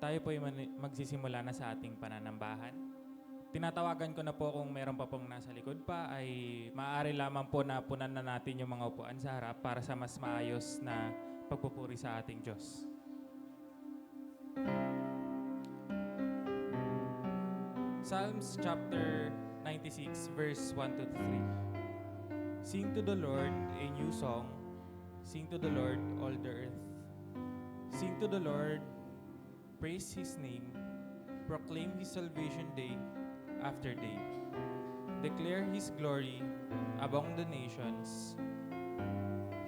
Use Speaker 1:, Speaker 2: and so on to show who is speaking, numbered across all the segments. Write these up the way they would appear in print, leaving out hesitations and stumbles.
Speaker 1: tayo po ay magsisimula na sa ating pananambahan. Tinatawagan ko na po kung meron pa pong nasa likod pa ay maaari lamang po na punan na natin yung mga upuan sa harap para sa mas maayos na pagpupuri sa ating Diyos. Psalms chapter 96 verse 1 to 3. Sing to the Lord a new song. Sing to the Lord all the earth. Sing to the Lord, praise His name, proclaim His salvation day after day. Declare His glory among the nations,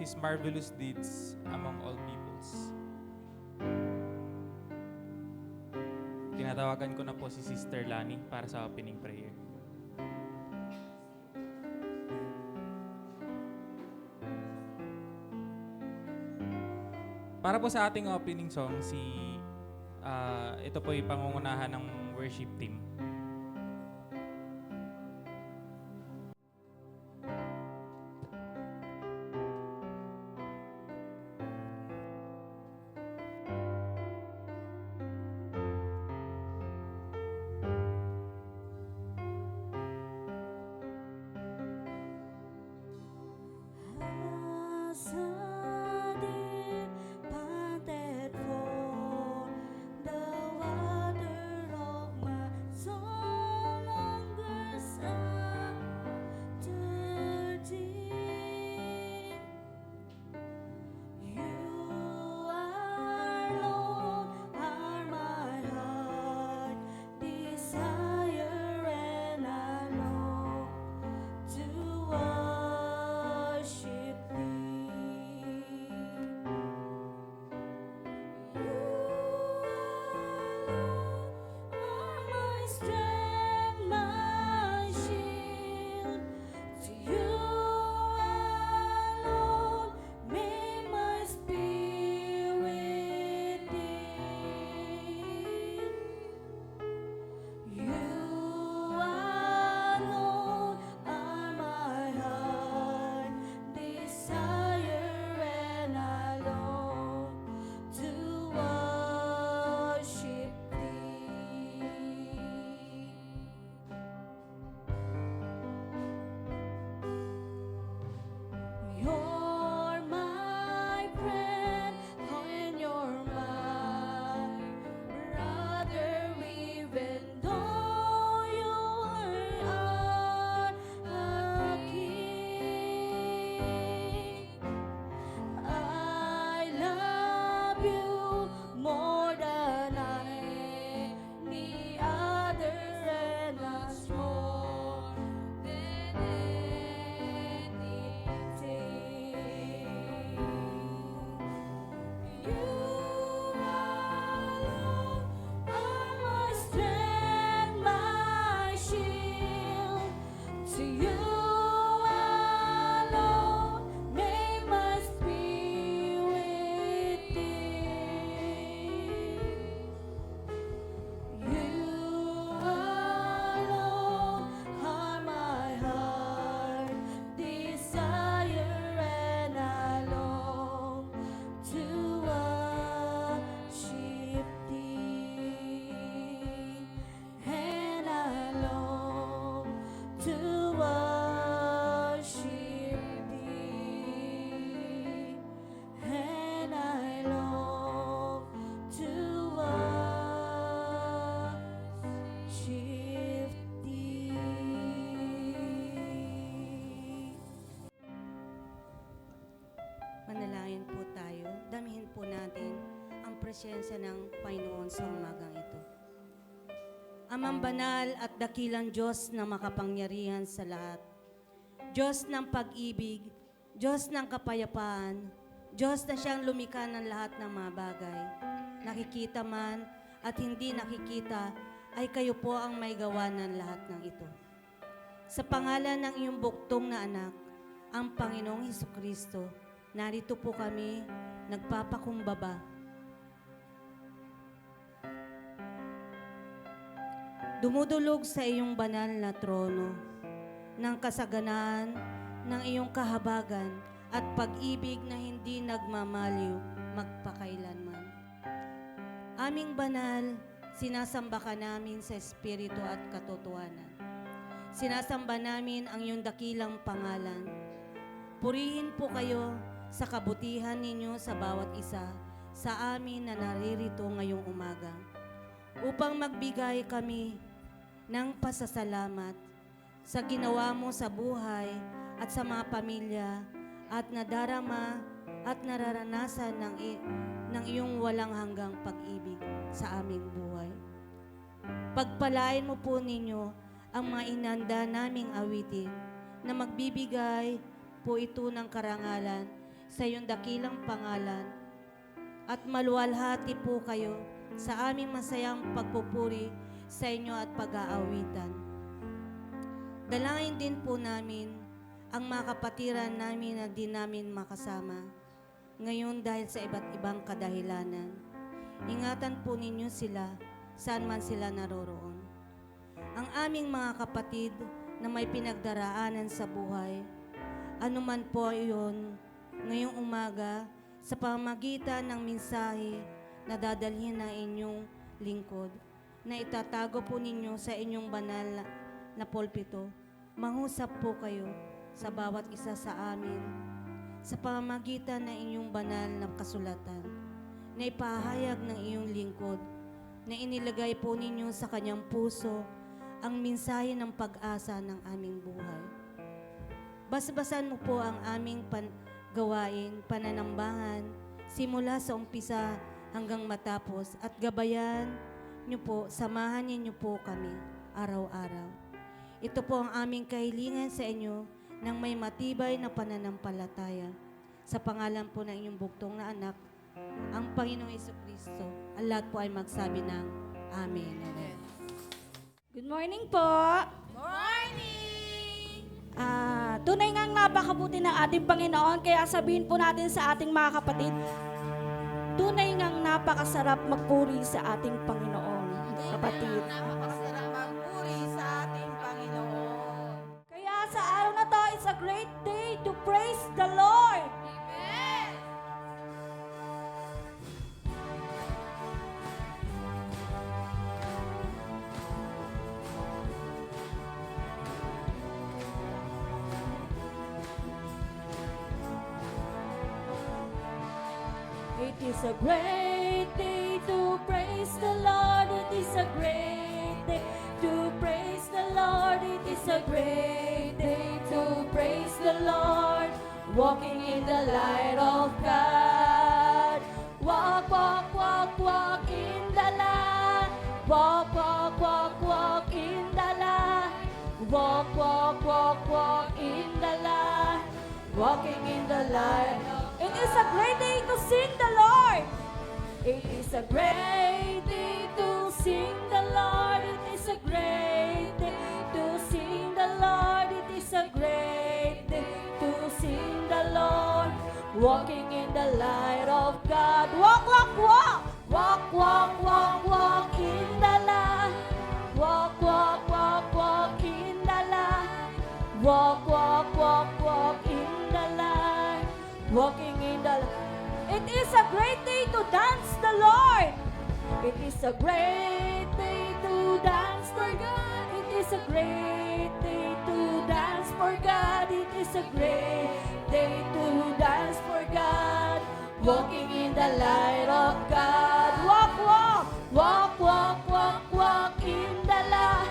Speaker 1: His marvelous deeds among all peoples. Tinatawagan ko na po si Sister Lani para sa opening prayer. Para po sa ating opening song, ito po yung pangungunahan ng worship team.
Speaker 2: Manalangin po tayo. Damihin po natin ang presensya ng Panginoon sa umagang ito. Amang banal at dakilang Diyos na makapangyarihan sa lahat. Diyos ng pag-ibig, Diyos ng kapayapaan, Diyos na siyang lumikha ng lahat ng mga bagay. Nakikita man at hindi nakikita, ay kayo po ang may gawa ng lahat ng ito. Sa pangalan ng iyong buktong na anak, ang Panginoong Hesukristo, narito po kami, nagpapakumbaba. Dumudulog sa iyong banal na trono, ng kasaganaan ng iyong kahabagan at pag-ibig na hindi nagmamaliw magpakailanman. Aming banal, sinasamba ka namin sa espiritu at katotohanan. Sinasamba namin ang iyong dakilang pangalan. Purihin po kayo sa kabutihan ninyo sa bawat isa sa amin na naririto ngayong umaga, upang magbigay kami ng pasasalamat sa ginawa mo sa buhay at sa mga pamilya at nadarama at nararanasan ng iyong walang hanggang pag-ibig sa aming buhay. Pagpalain mo po ninyo ang mga inanda naming awitin na magbibigay po ito ng karangalan sa iyong dakilang pangalan at maluwalhati po kayo sa aming masayang pagpupuri sa inyo at pag-aawitan. Dalangin din po namin ang mga kapatiran namin na di namin makasama ngayon dahil sa iba't ibang kadahilanan. Ingatan po ninyo sila saan man sila naroroon. Ang aming mga kapatid na may pinagdaraanan sa buhay, anuman po iyon, ngayong umaga, sa pamamagitan ng mensahe na dadalhin ng inyong lingkod, na itatago po ninyo sa inyong banal na pulpito, mangusap po kayo sa bawat isa sa amin sa pamamagitan ng inyong banal na kasulatan, na ipahayag ng iyong lingkod, na inilagay po ninyo sa kanyang puso ang mensahe ng pag-asa ng aming buhay. Basbasan mo po ang aming gawain, pananambahan, simula sa umpisa hanggang matapos, at gabayan niyo po, samahan niyo po kami araw-araw. Ito po ang aming kahilingan sa inyo ng may matibay na pananampalataya. Sa pangalan po ng inyong bugtong na anak, ang Panginoong Jesucristo. Ang lahat po ay magsabi ng Amen. Amen.
Speaker 3: Good morning po. Tunay ngang napakabuti ng ating Panginoon, kaya sabihin po natin sa ating mga kapatid, tunay ngang napakasarap magpuri sa ating Panginoon, kapatid.
Speaker 4: Napakasarap magpuri sa ating Panginoon.
Speaker 3: Kaya sa araw na to, it's a great day to praise the Lord.
Speaker 4: Amen!
Speaker 3: It is a great day to praise the Lord. It is a great day to praise the Lord. It is a great day to praise the Lord. Walking in the light of God. Walk, walk, walk, walk in the light. Walk, walk, walk, walk in the light. Walk, walk, walk, walk in the light. Walking in the light. It is a great day to sing the Lord. It is a great day to sing the Lord. It is a great day to sing the Lord. It is a great day to sing the Lord. Walking in the light of God. Walk, walk, walk. Walk, walk, walk, walk in the light. Walk, walk, walk, walk in the light. Walk, walk, walk, walk in the light. Walking in the light. It is a great day to dance the Lord. It is a great day to dance for God. It is a great day to dance for God. It is a great day to dance for God. Walking in the light of God. Walk, walk, walk, walk, walk, walk in the light.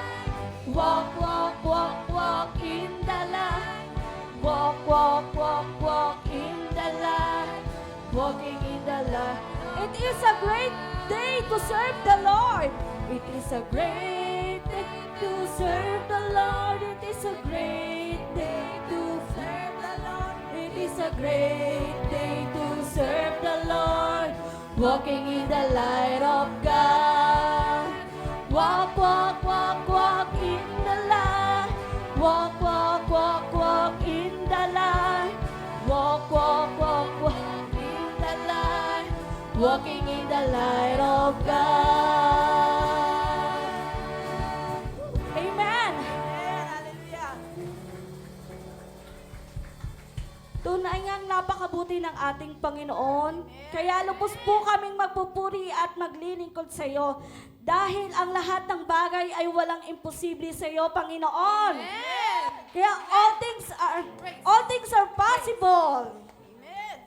Speaker 3: Walk, walk, walk, walk in the light. Walk, walk, walk, walk in the light. Walking in the light. It is a great day to serve the Lord. It is a great day to serve the Lord. It is a great day to serve the Lord. It is a great day to serve the Lord. Walking in the light of God. Walk, walk, walk, walk in the light. Walk, walk, walk, walk in the light. Walk, walk, walk, walk in the light. Walking in the light of God. Amen.
Speaker 4: Amen! Hallelujah!
Speaker 3: Tunay ngang napakabuti ng ating Panginoon. Kaya lubos po kaming magpupuri at maglilingkod sa iyo. Dahil ang lahat ng bagay ay walang imposible sa iyo, Panginoon. Kaya all things are possible.
Speaker 4: Amen.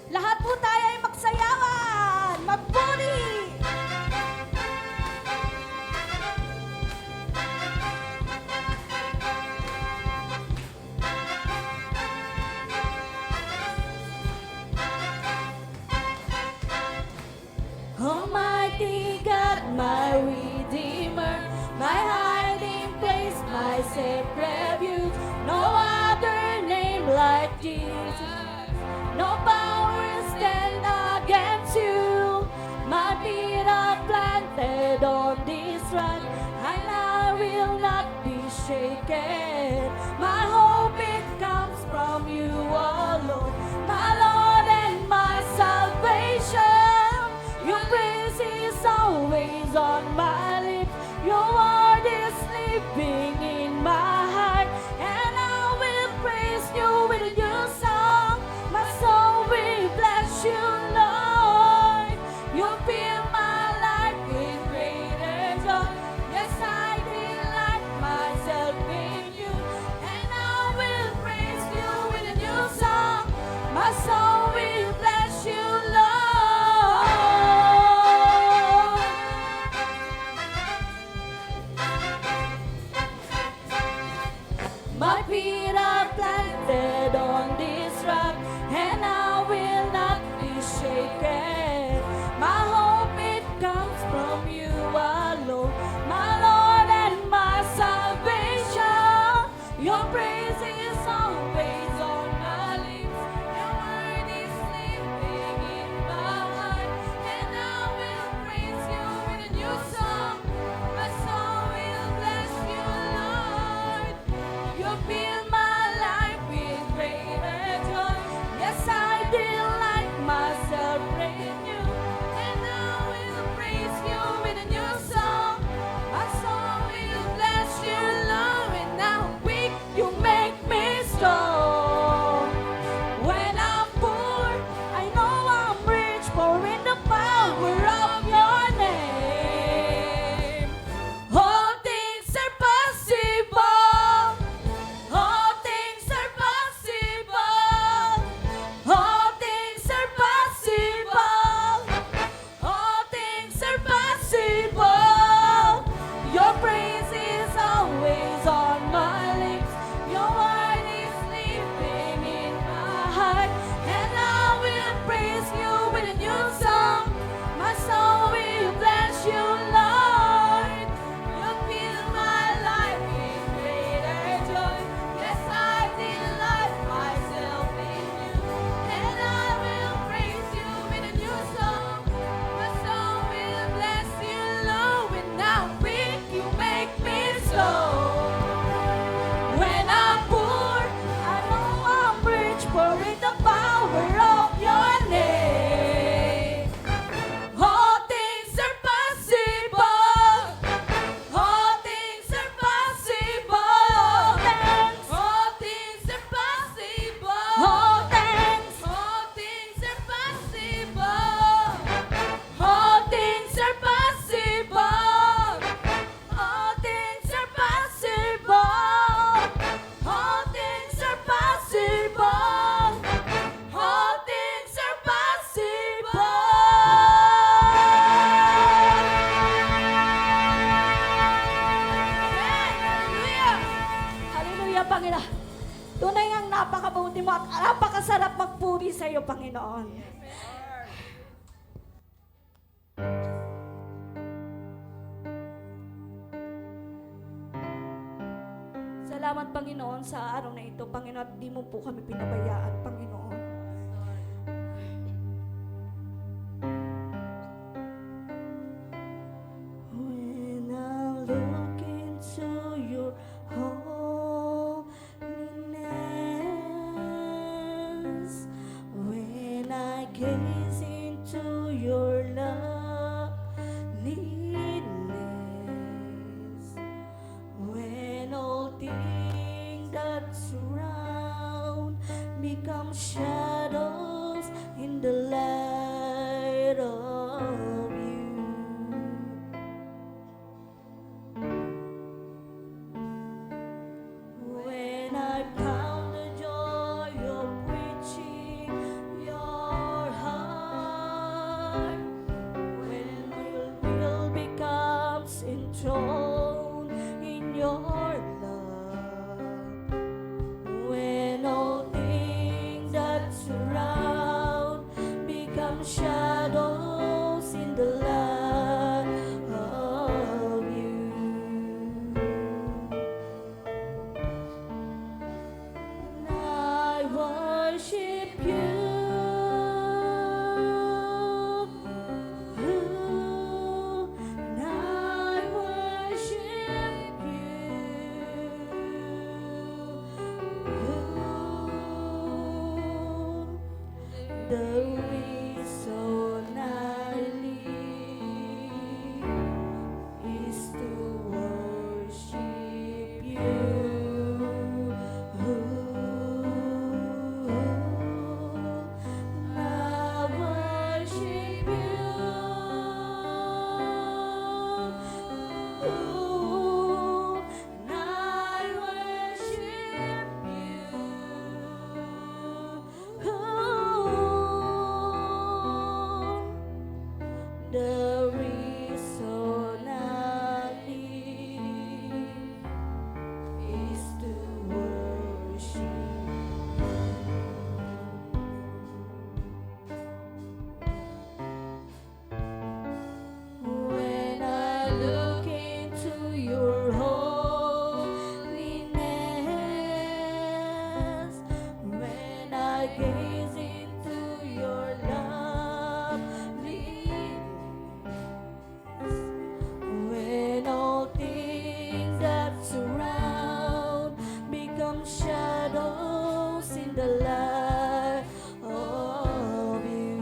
Speaker 3: Lahat po tayo ay magsayawan, magpuri. Almighty God, my Redeemer, my hiding place, my safe refuge, no other name like Jesus. No power will stand against you. My feet are planted on this rock, and I will not be shaken. My hope it comes from you alone, my Lord and my salvation. Your praise is always on my lips. Your word is living in my heart, and I will praise you with a new song. My soul will bless you, Lord. You fill my life with greater joy. Yes, I delight myself in you, and I will praise you with a new song. My soul will bless you, Lord. My feet are planted on this rock, and I will not be shaken. My hope it comes from you alone, my Lord and my salvation. Your praise is always on my lips. Your word is living in my heart, and I will praise you with a new song. My soul will bless you, Lord. You fill my life with greater joy. Yes, I delight myself in you, and I will praise you with a new song. My soul will bless you, Lord. When I'm weak, you make me strong. When I'm poor, I know I'm rich, for in the power of your name, all things are possible. All things are possible. All things are possible. All things are possible. Your praise is always on my lips. Your word is living in my heart, and I will praise you with a new song. My soul will bless you, Lord. You fill my life with greater joy. Yes, I delight myself in you, and I will praise you with a new song. My soul will bless you, Lord. When I'm weak, you make me strong. When I'm poor, I know I'm rich, for in the power of your name, all things are possible. All things are possible. All things are possible. All things are possible. All things are possible. All things are possible. All things are possible. All things are possible. Hallelujah, Panginoon. Tunay ngang napakabuti mo at napakasarap magpuri sa iyo, Panginoon. Salamat, Panginoon, sa araw na ito, Panginoon, at di mo po kami pinabayaan, Panginoon. When I look into your holiness, when I gaze into your love, shadows in the light of you. When I found the joy of preaching your heart, when will becomes enthroned in your love, when all things that surround become shadows in the light of you. I worship you. And I worship you. The reason I live is to worship you. I worship you. And I worship you. The reason I live is to worship you. When I look into your holiness, when I gaze into your loveliness, when all things that surround become shadows in the light of you.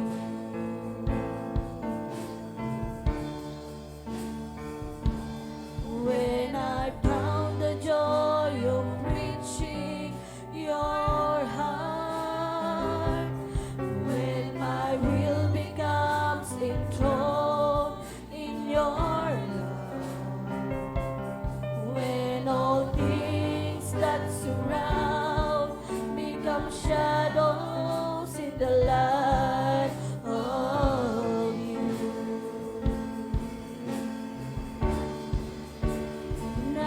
Speaker 3: When I found the joy of preaching your heart, when my will becomes enthroned in your love, when all things that surround become shadows in the light of you. And I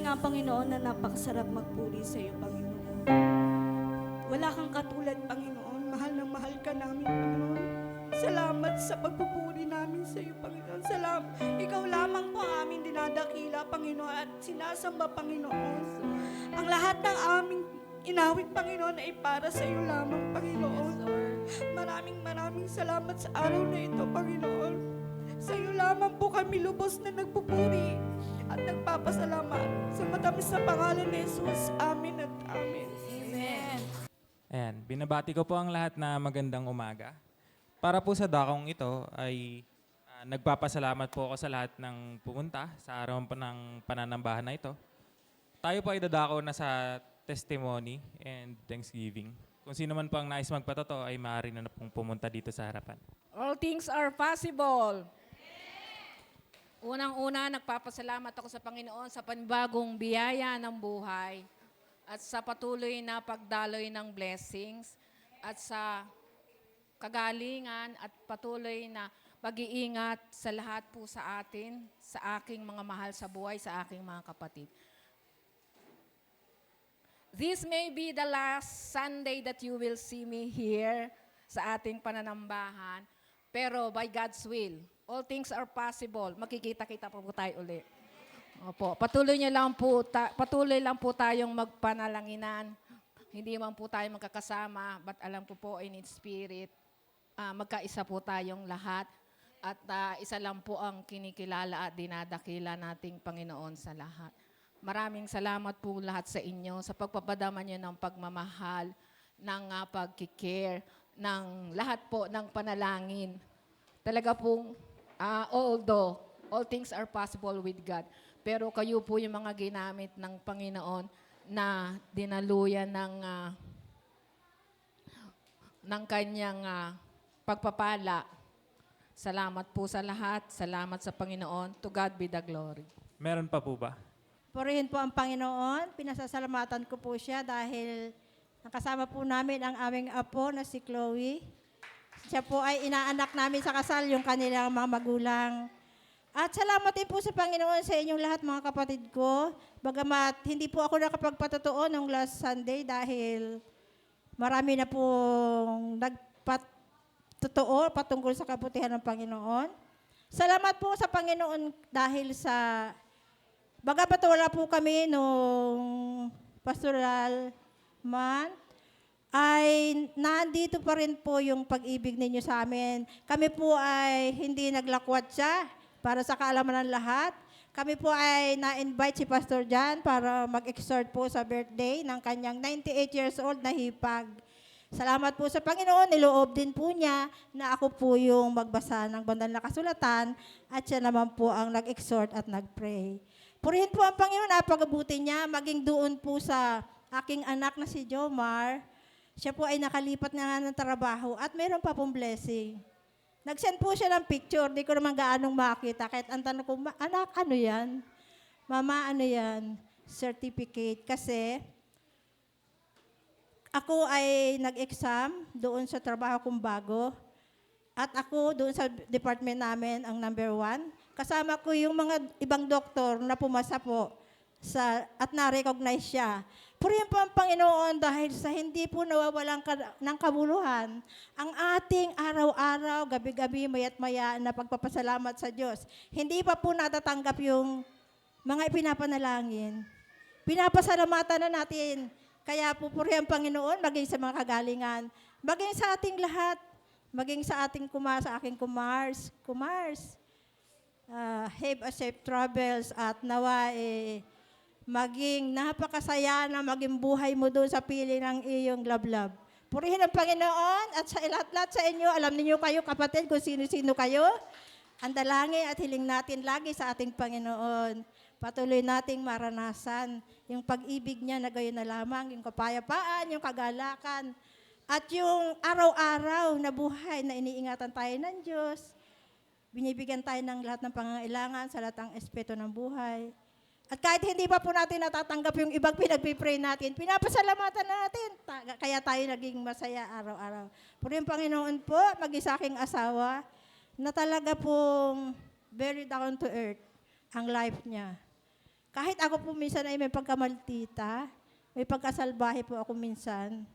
Speaker 3: nga, Panginoon, na napakasarap magpuri sa iyo, Panginoon. Wala kang katulad, Panginoon. Mahal na mahal ka namin, Panginoon. Salamat sa pagpupuri namin sa iyo, Panginoon. Salamat. Ikaw lamang po ang aming dinadakila, Panginoon, at sinasamba, Panginoon. Ang lahat ng aming inawit, Panginoon, ay para sa iyo lamang, Panginoon. Maraming salamat sa araw na ito, Panginoon. Sa iyo lamang po kami lubos na nagpupuri at nagpapasalamat sa matamis na pangalan ni Jesus. Amen at amen.
Speaker 4: Amen.
Speaker 1: Ayan, binabati ko po ang lahat na magandang umaga. Para po sa dakong ito ay nagpapasalamat po ako sa lahat ng pumunta sa araw pa ng pananambahan na ito. Tayo po ay dadako na sa testimony and thanksgiving. Kung sino man po ang nais magpatotoo ay maaari na pong pumunta dito sa harapan.
Speaker 5: All things are possible. Unang-una, nagpapasalamat ako sa Panginoon sa panibagong biyaya ng buhay at sa patuloy na pagdaloy ng blessings at sa kagalingan at patuloy na pag-iingat sa lahat po sa atin, sa aking mga mahal sa buhay, sa aking mga kapatid. This may be the last Sunday that you will see me here sa ating pananambahan. Pero by God's will, all things are possible. Makikita-kita po tayo uli. Opo, patuloy lang po tayong magpanalanginan. Hindi man po tayo magkakasama, but alam ko po in spirit, magkaisa po tayong lahat. At isa lang po ang kinikilala at dinadakila nating Panginoon sa lahat. Maraming salamat po lahat sa inyo sa pagpapadama niyo ng pagmamahal, ng pagkikare, ng lahat po ng panalangin. Talaga pong, although all things are possible with God, pero kayo po yung mga ginamit ng Panginoon na dinaluyan ng kanyang pagpapala. Salamat po sa lahat. Salamat sa Panginoon. To God be the glory.
Speaker 1: Meron pa po ba?
Speaker 6: Purihin po ang Panginoon. Pinasasalamatan ko po siya dahil nakasama po namin ang aming apo na si Chloe. Siya po ay inaanak namin sa kasal, yung kanilang mga magulang. At salamat din po sa Panginoon sa inyong lahat, mga kapatid ko. Bagamat hindi po ako nakapagpatotoo nung last Sunday dahil marami na pong nagpatotoo patungkol sa kabutihan ng Panginoon. Salamat po sa Panginoon dahil sa bagamat wala po kami nung pastoral month, ay nandito pa rin po yung pag-ibig ninyo sa amin. Kami po ay hindi naglakwat siya para sa kaalaman ng lahat. Kami po ay na-invite si Pastor John para mag-exhort po sa birthday ng kanyang 98 years old na hipag. Salamat po sa Panginoon, niloob din po niya na ako po yung magbasa ng banal na kasulatan at siya naman po ang nag-exhort at nag-pray. Purihin po ang Panginoon, napakabuti niya, maging doon po sa aking anak na si Jomar. Siya po ay nakalipat na nga ng trabaho at meron pa pong blessing. Nag-send po siya ng picture, di ko naman gaanong makita. Kahit ang tanong ko, anak, ano yan? Mama, ano yan? Certificate. Kasi ako ay nag-exam doon sa trabaho kong bago. At ako doon sa department namin, ang number 1. Kasama ko yung mga ibang doktor na pumasa po at na-recognize siya. Purihin po ang Panginoon dahil sa hindi po nawawalan ng kabuluhan ang ating araw-araw, gabi-gabi, mayat-maya na pagpapasalamat sa Diyos. Hindi pa po natatanggap yung mga ipinapanalangin. Pinapasalamatan na natin. Kaya po purihin ang Panginoon maging sa mga kagalingan, maging sa ating lahat, maging sa ating sa aking kumars, have a safe travels at nawa maging napakasaya na maging buhay mo doon sa piling ng iyong lablab. Purihin ang Panginoon at sa lahat-lahat sa inyo, alam niyo kayo kapatid kung sino-sino kayo. Ang dalangin at hiling natin lagi sa ating Panginoon. Patuloy nating maranasan yung pag-ibig niya na gayon na lamang, yung kapayapaan, yung kagalakan, at yung araw-araw na buhay na iniingatan tayo ng Diyos. Binibigyan tayo ng lahat ng pangangailangan sa lahat ng aspeto ng buhay. At kahit hindi pa po natin natatanggap yung ibang pinagpipray natin, pinapasalamatan natin. Kaya tayo naging masaya araw-araw. Pero yung Panginoon po, mag-isa aking asawa, na talaga pong very down to earth ang life niya. kahit ako po minsan ay may pagkamaldita, may pagkasalbahe po ako minsan.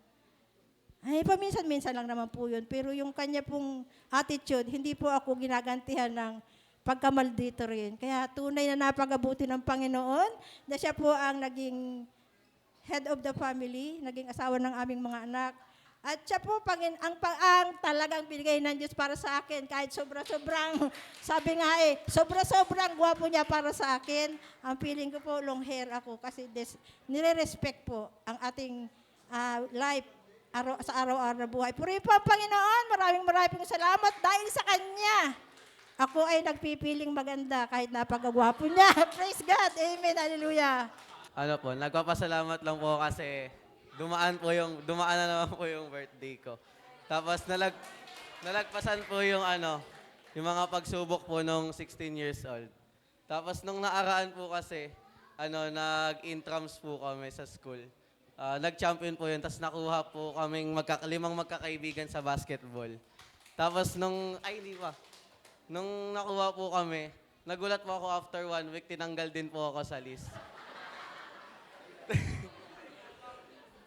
Speaker 6: Ay, paminsan-minsan lang naman po yun. Pero yung kanya pong attitude, hindi po ako ginagantihan ng pagkamaldito rin. Kaya tunay na napagabuti ng Panginoon na siya po ang naging head of the family, naging asawa ng aming mga anak. At siya po ang talagang binigay ng Diyos para sa akin. Kahit sobra-sobrang, sabi nga sobra-sobrang gwapo niya para sa akin. Ang feeling ko po, long hair ako kasi nire-respect po ang ating life sa araw-araw na buhay. Purihin po ang Panginoon. Maraming salamat dahil sa Kanya. Ako ay nagpipiling maganda kahit napakagwapo niya. Praise God. Amen. Hallelujah.
Speaker 7: Ano po, nagpapasalamat lang po kasi dumaan na naman po yung birthday ko. Tapos nalagpasan po yung yung mga pagsubok po nung 16 years old. Tapos nung naaraan po kasi, nag-intrams po kami sa school. Nag-champion po yun, tapos nakuha po kaming limang magkakaibigan sa basketball. Tapos nung nakuha po kami, nagulat po ako after 1 week, tinanggal din po ako sa list.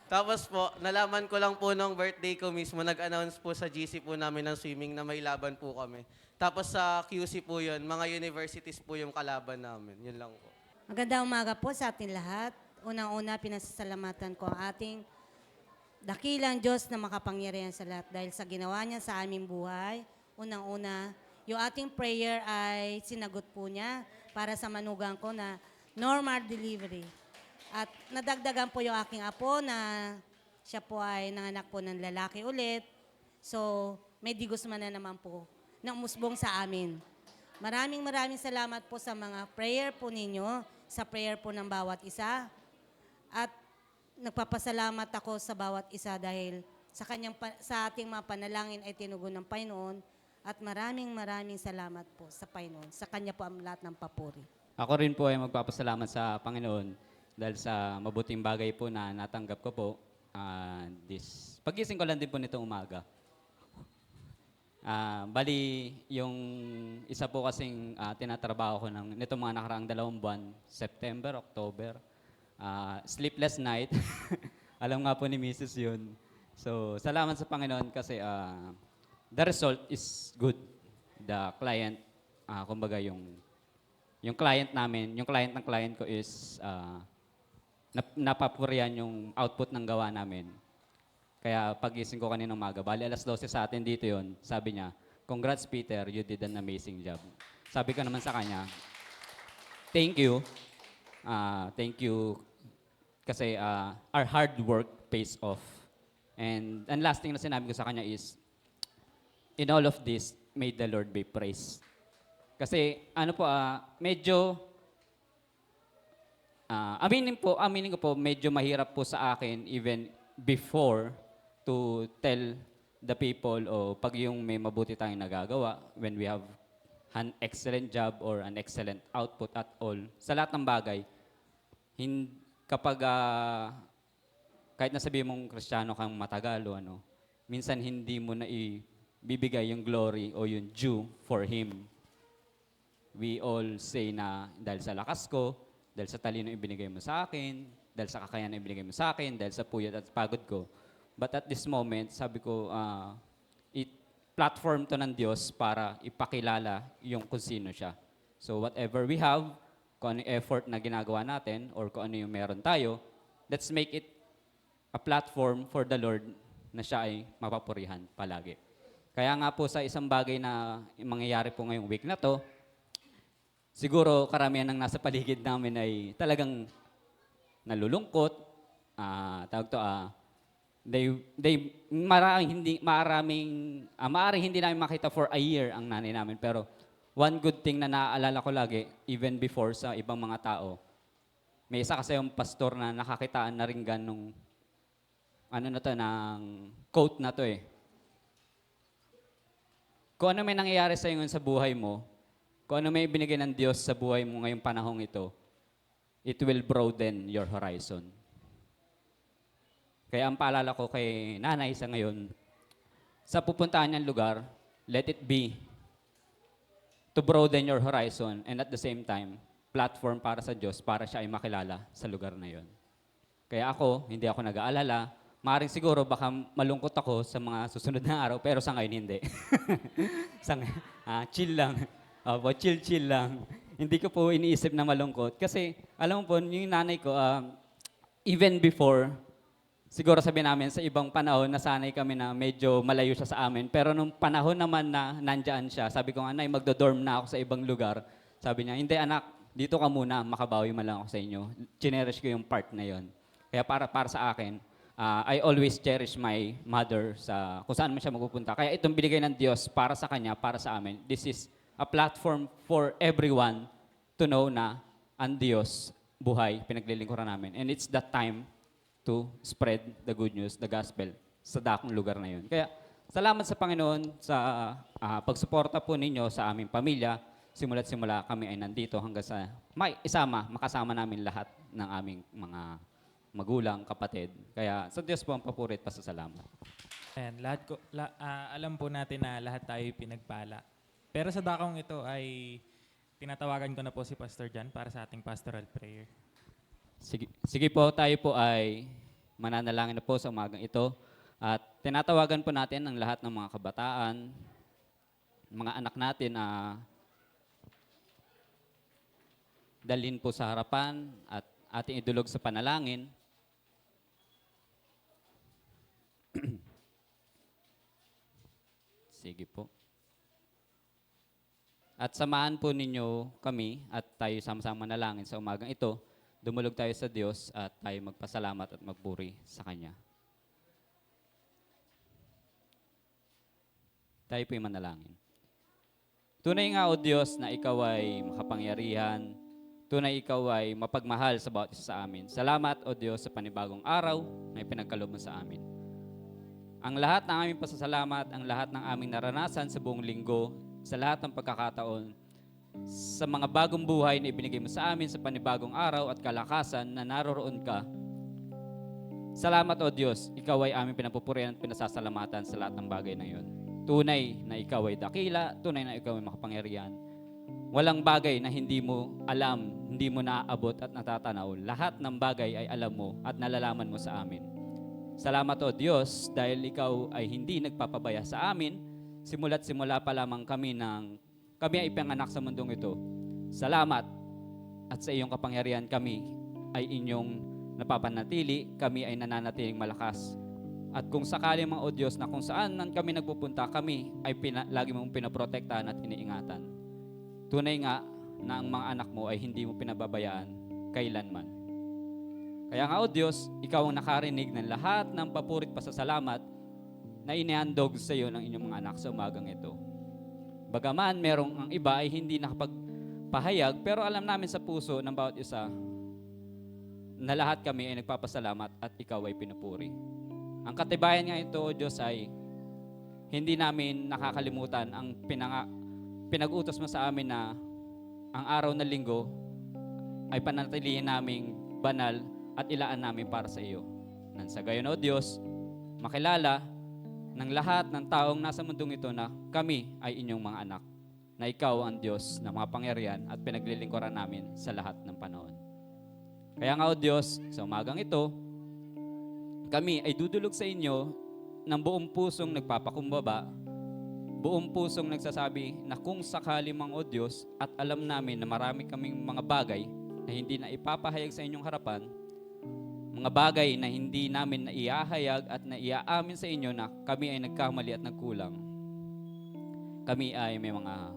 Speaker 7: Tapos po, nalaman ko lang po nung birthday ko mismo, nag-announce po sa GC po namin ng swimming na may laban po kami. Tapos sa QC po yun, mga universities po yung kalaban namin. Yun lang po.
Speaker 2: Magandang umaga po sa atin lahat. Unang-una, pinasasalamatan ko ang ating dakilang Diyos na makapangyarihan sa lahat dahil sa ginawa niya sa aming buhay. Unang-una, yung ating prayer ay sinagot po niya para sa manugang ko na normal delivery. At nadagdagan po yung aking apo na siya po ay nanganak po ng lalaki ulit. So, may digos man na naman po na umusbong sa amin. Maraming salamat po sa mga prayer po ninyo, sa prayer po ng bawat isa. At nagpapasalamat ako sa bawat isa dahil sa ating mga panalangin ay tinugon ng Panginoon. At maraming salamat po sa Panginoon. Sa Kanya po ang lahat ng papuri.
Speaker 8: Ako rin po ay magpapasalamat sa Panginoon dahil sa mabuting bagay po na natanggap ko po. Pagising ko lang din po nitong umaga. Bali, yung isa po kasing tinatrabaho ko nitong mga nakaraang 2 buwan, September, October, sleepless night. Alam nga po ni Mrs. yun. So, salamat sa Panginoon kasi the result is good. The client, kumbaga yung client namin, yung client ng client ko is napapurihan yung output ng gawa namin. Kaya pagising ko kaninang umaga, bali 12:00 sa atin dito yon. Sabi niya, "Congrats Peter, you did an amazing job." Sabi ko naman sa kanya, "Thank you. Thank you kasi our hard work pays off." And last thing na sinabi ko sa kanya is, in all of this, may the Lord be praised. Kasi medyo aminin ko po, medyo mahirap po sa akin even before to tell the people pag yung may mabuti tayong nagagawa, when we have an excellent job or an excellent output at all, sa lahat ng bagay, kapag kahit nasabihin mong Kristiyano kang matagal minsan hindi mo na ibibigay yung glory o yung due for Him. We all say na dahil sa lakas ko, dahil sa talino ibinigay mo sa akin, dahil sa kakayanan ibinigay mo sa akin, dahil sa puyat at pagod ko. But at this moment, sabi ko, platform to ng Diyos para ipakilala yung kung sino siya. So whatever we have, kung ano yung effort na ginagawa natin, or kung ano yung meron tayo, let's make it a platform for the Lord na siya ay mapapurihan palagi. Kaya nga po sa isang bagay na mangyayari po ngayong week na to, siguro karamihan ng nasa paligid namin ay talagang nalulungkot, maaaring hindi namin makita for a year ang nanay namin. Pero one good thing na naaalala ko lagi, even before sa ibang mga tao, may isa kasi yung pastor na nakakitaan na rin ganong, ng quote na to eh. Kung ano may nangyayari sa ngayon sa buhay mo, kung ano may binigay ng Diyos sa buhay mo ngayong panahong ito, it will broaden your horizon. Kaya ang paalala ko kay nanay sa ngayon, sa pupuntahan niyang lugar, let it be to broaden your horizon and at the same time, platform para sa Diyos para siya ay makilala sa lugar na yon. Kaya ako, hindi ako nag-aalala. Maaaring siguro baka malungkot ako sa mga susunod na araw, pero sa ngayon hindi. Chill lang. Opo, chill lang. Hindi ko po iniisip na malungkot. Kasi, alam mo po, yung nanay ko, even before, siguro sabi namin sa ibang panahon, nasanay kami na medyo malayo siya sa amin. Pero nung panahon naman na nandyan siya, sabi ko nga, Nay, magdo-dorm na ako sa ibang lugar. Sabi niya, hindi anak, dito ka muna, makabawi man lang ako sa inyo. Chinerish ko yung part na yon. Kaya para sa akin, I always cherish my mother sa kung saan man siya magpupunta. Kaya itong binigay ng Diyos para sa kanya, para sa amin. This is a platform for everyone to know na ang Diyos buhay, pinaglilingkuran namin. And it's that time to spread the good news, the gospel, sa dakong lugar na yun. Kaya salamat sa Panginoon sa pagsuporta po ninyo sa aming pamilya. Simula't simula kami ay nandito hanggang sa makasama namin lahat ng aming mga magulang, kapatid. Kaya sa Diyos po ang papurit pa sa salamat.
Speaker 1: And alam po natin na lahat tayo pinagpala. Pero sa dakong ito ay tinatawagan ko na po si Pastor Jan para sa ating pastoral prayer.
Speaker 8: Sige po, tayo po ay mananalangin na po sa umagang ito. At tinatawagan po natin ang lahat ng mga kabataan, mga anak natin na dalhin po sa harapan at ating idulog sa panalangin. Sige po. At samahan po ninyo kami at tayo sama-sama manalangin sa umagang ito. Dumulog tayo sa Diyos at tayo magpasalamat at magpuri sa Kanya. Tayo po'y manalangin. Tunay nga, O Diyos, na Ikaw ay makapangyarihan. Tunay Ikaw ay mapagmahal sa bawat isa sa amin. Salamat, O Diyos, sa panibagong araw na ipinagkaloob mo sa amin. Ang lahat ng aming pasasalamat, ang lahat ng aming naranasan sa buong linggo, sa lahat ng pagkakataon, sa mga bagong buhay na ibinigay mo sa amin sa panibagong araw at kalakasan na naroroon ka. Salamat, O Diyos, Ikaw ay aming pinapupurihan at pinasasalamatan sa lahat ng bagay na iyon. Tunay na Ikaw ay dakila, tunay na Ikaw ay makapangyarihan. Walang bagay na hindi mo alam, hindi mo naaabot at natatanaw. Lahat ng bagay ay alam mo at nalalaman mo sa amin. Salamat, O Diyos, dahil Ikaw ay hindi nagpapabaya sa amin. Simula't simula pa lamang kami ay ipanganak sa mundong ito. Salamat at sa iyong kapangyarihan kami ay inyong napapanatili, kami ay nananatiling malakas. At kung sakali mga O Diyos na kung saan kami nagpupunta, kami ay lagi mong pinaprotektahan at iniingatan. Tunay nga na ang mga anak mo ay hindi mo pinababayaan kailanman. Kaya nga, O Diyos, Ikaw ang nakarinig ng lahat ng papurit pasasalamat na inihandog sa iyo ng inyong mga anak sa umagang ito. Bagaman merong ang iba ay hindi nakapagpahayag, pero alam namin sa puso ng bawat isa na lahat kami ay nagpapasalamat at Ikaw ay pinupuri. Ang katibayan nga ito, O Diyos, ay hindi namin nakakalimutan ang pinag-utos mo sa amin na ang araw na linggo ay panatilihin naming banal at ilaan namin para sa iyo. Nang sa gayon, O Diyos, makilala ng lahat ng taong nasa mundong ito na kami ay inyong mga anak, na Ikaw ang Diyos na mga pangyarihan at pinaglilingkuran namin sa lahat ng panahon. Kaya nga, O Diyos, sa umagang ito, kami ay dudulog sa inyo ng buong pusong nagpapakumbaba, buong pusong nagsasabi na kung sakali mang, O Diyos, at alam namin na marami kaming mga bagay na hindi na ipapahayag sa inyong harapan, mga bagay na hindi namin naiahayag at naiaamin sa inyo na kami ay nagkamali at nagkulang. Kami ay may mga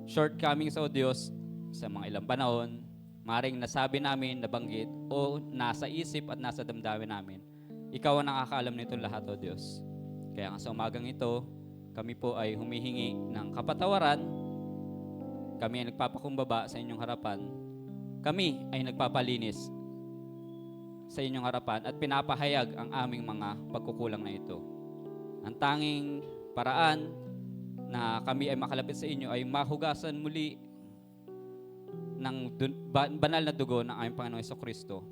Speaker 8: shortcomings, O Diyos, sa mga ilang panahon, maring nasabi namin, nabanggit, o nasa isip at nasa damdamin namin. Ikaw ang nakakaalam nito lahat, O Diyos. Kaya nga sa umagang ito, kami po ay humihingi ng kapatawaran. Kami ay nagpapakumbaba sa inyong harapan. Kami ay nagpapalinis sa inyong harapan at pinapahayag ang aming mga pagkukulang na ito. Ang tanging paraan na kami ay makalapit sa inyo ay mahugasan muli ng banal na dugo ng aming Panginoong Jesucristo.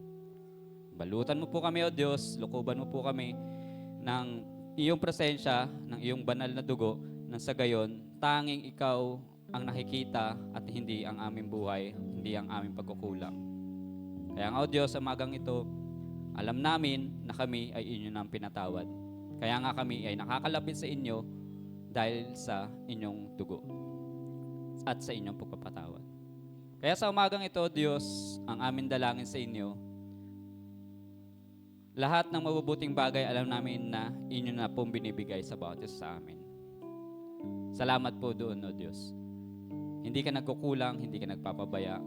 Speaker 8: Balutan mo po kami, O Diyos, lukuban mo po kami ng iyong presensya, ng iyong banal na dugo, nang sa gayon, tanging Ikaw ang nakikita at hindi ang aming buhay, hindi ang aming pagkukulang. Kaya nga, O Diyos, sa magang ito, alam namin na kami ay inyo nang pinatawad. Kaya nga kami ay nakakalapit sa inyo dahil sa inyong dugo at sa inyong pagpapatawad. Kaya sa umagang ito, Diyos, ang aming dalangin sa inyo, lahat ng mabubuting bagay alam namin na inyo na pong binibigay sa bawat isa sa amin. Salamat po doon, O Diyos. Hindi ka nagkukulang, hindi ka nagpapabaya.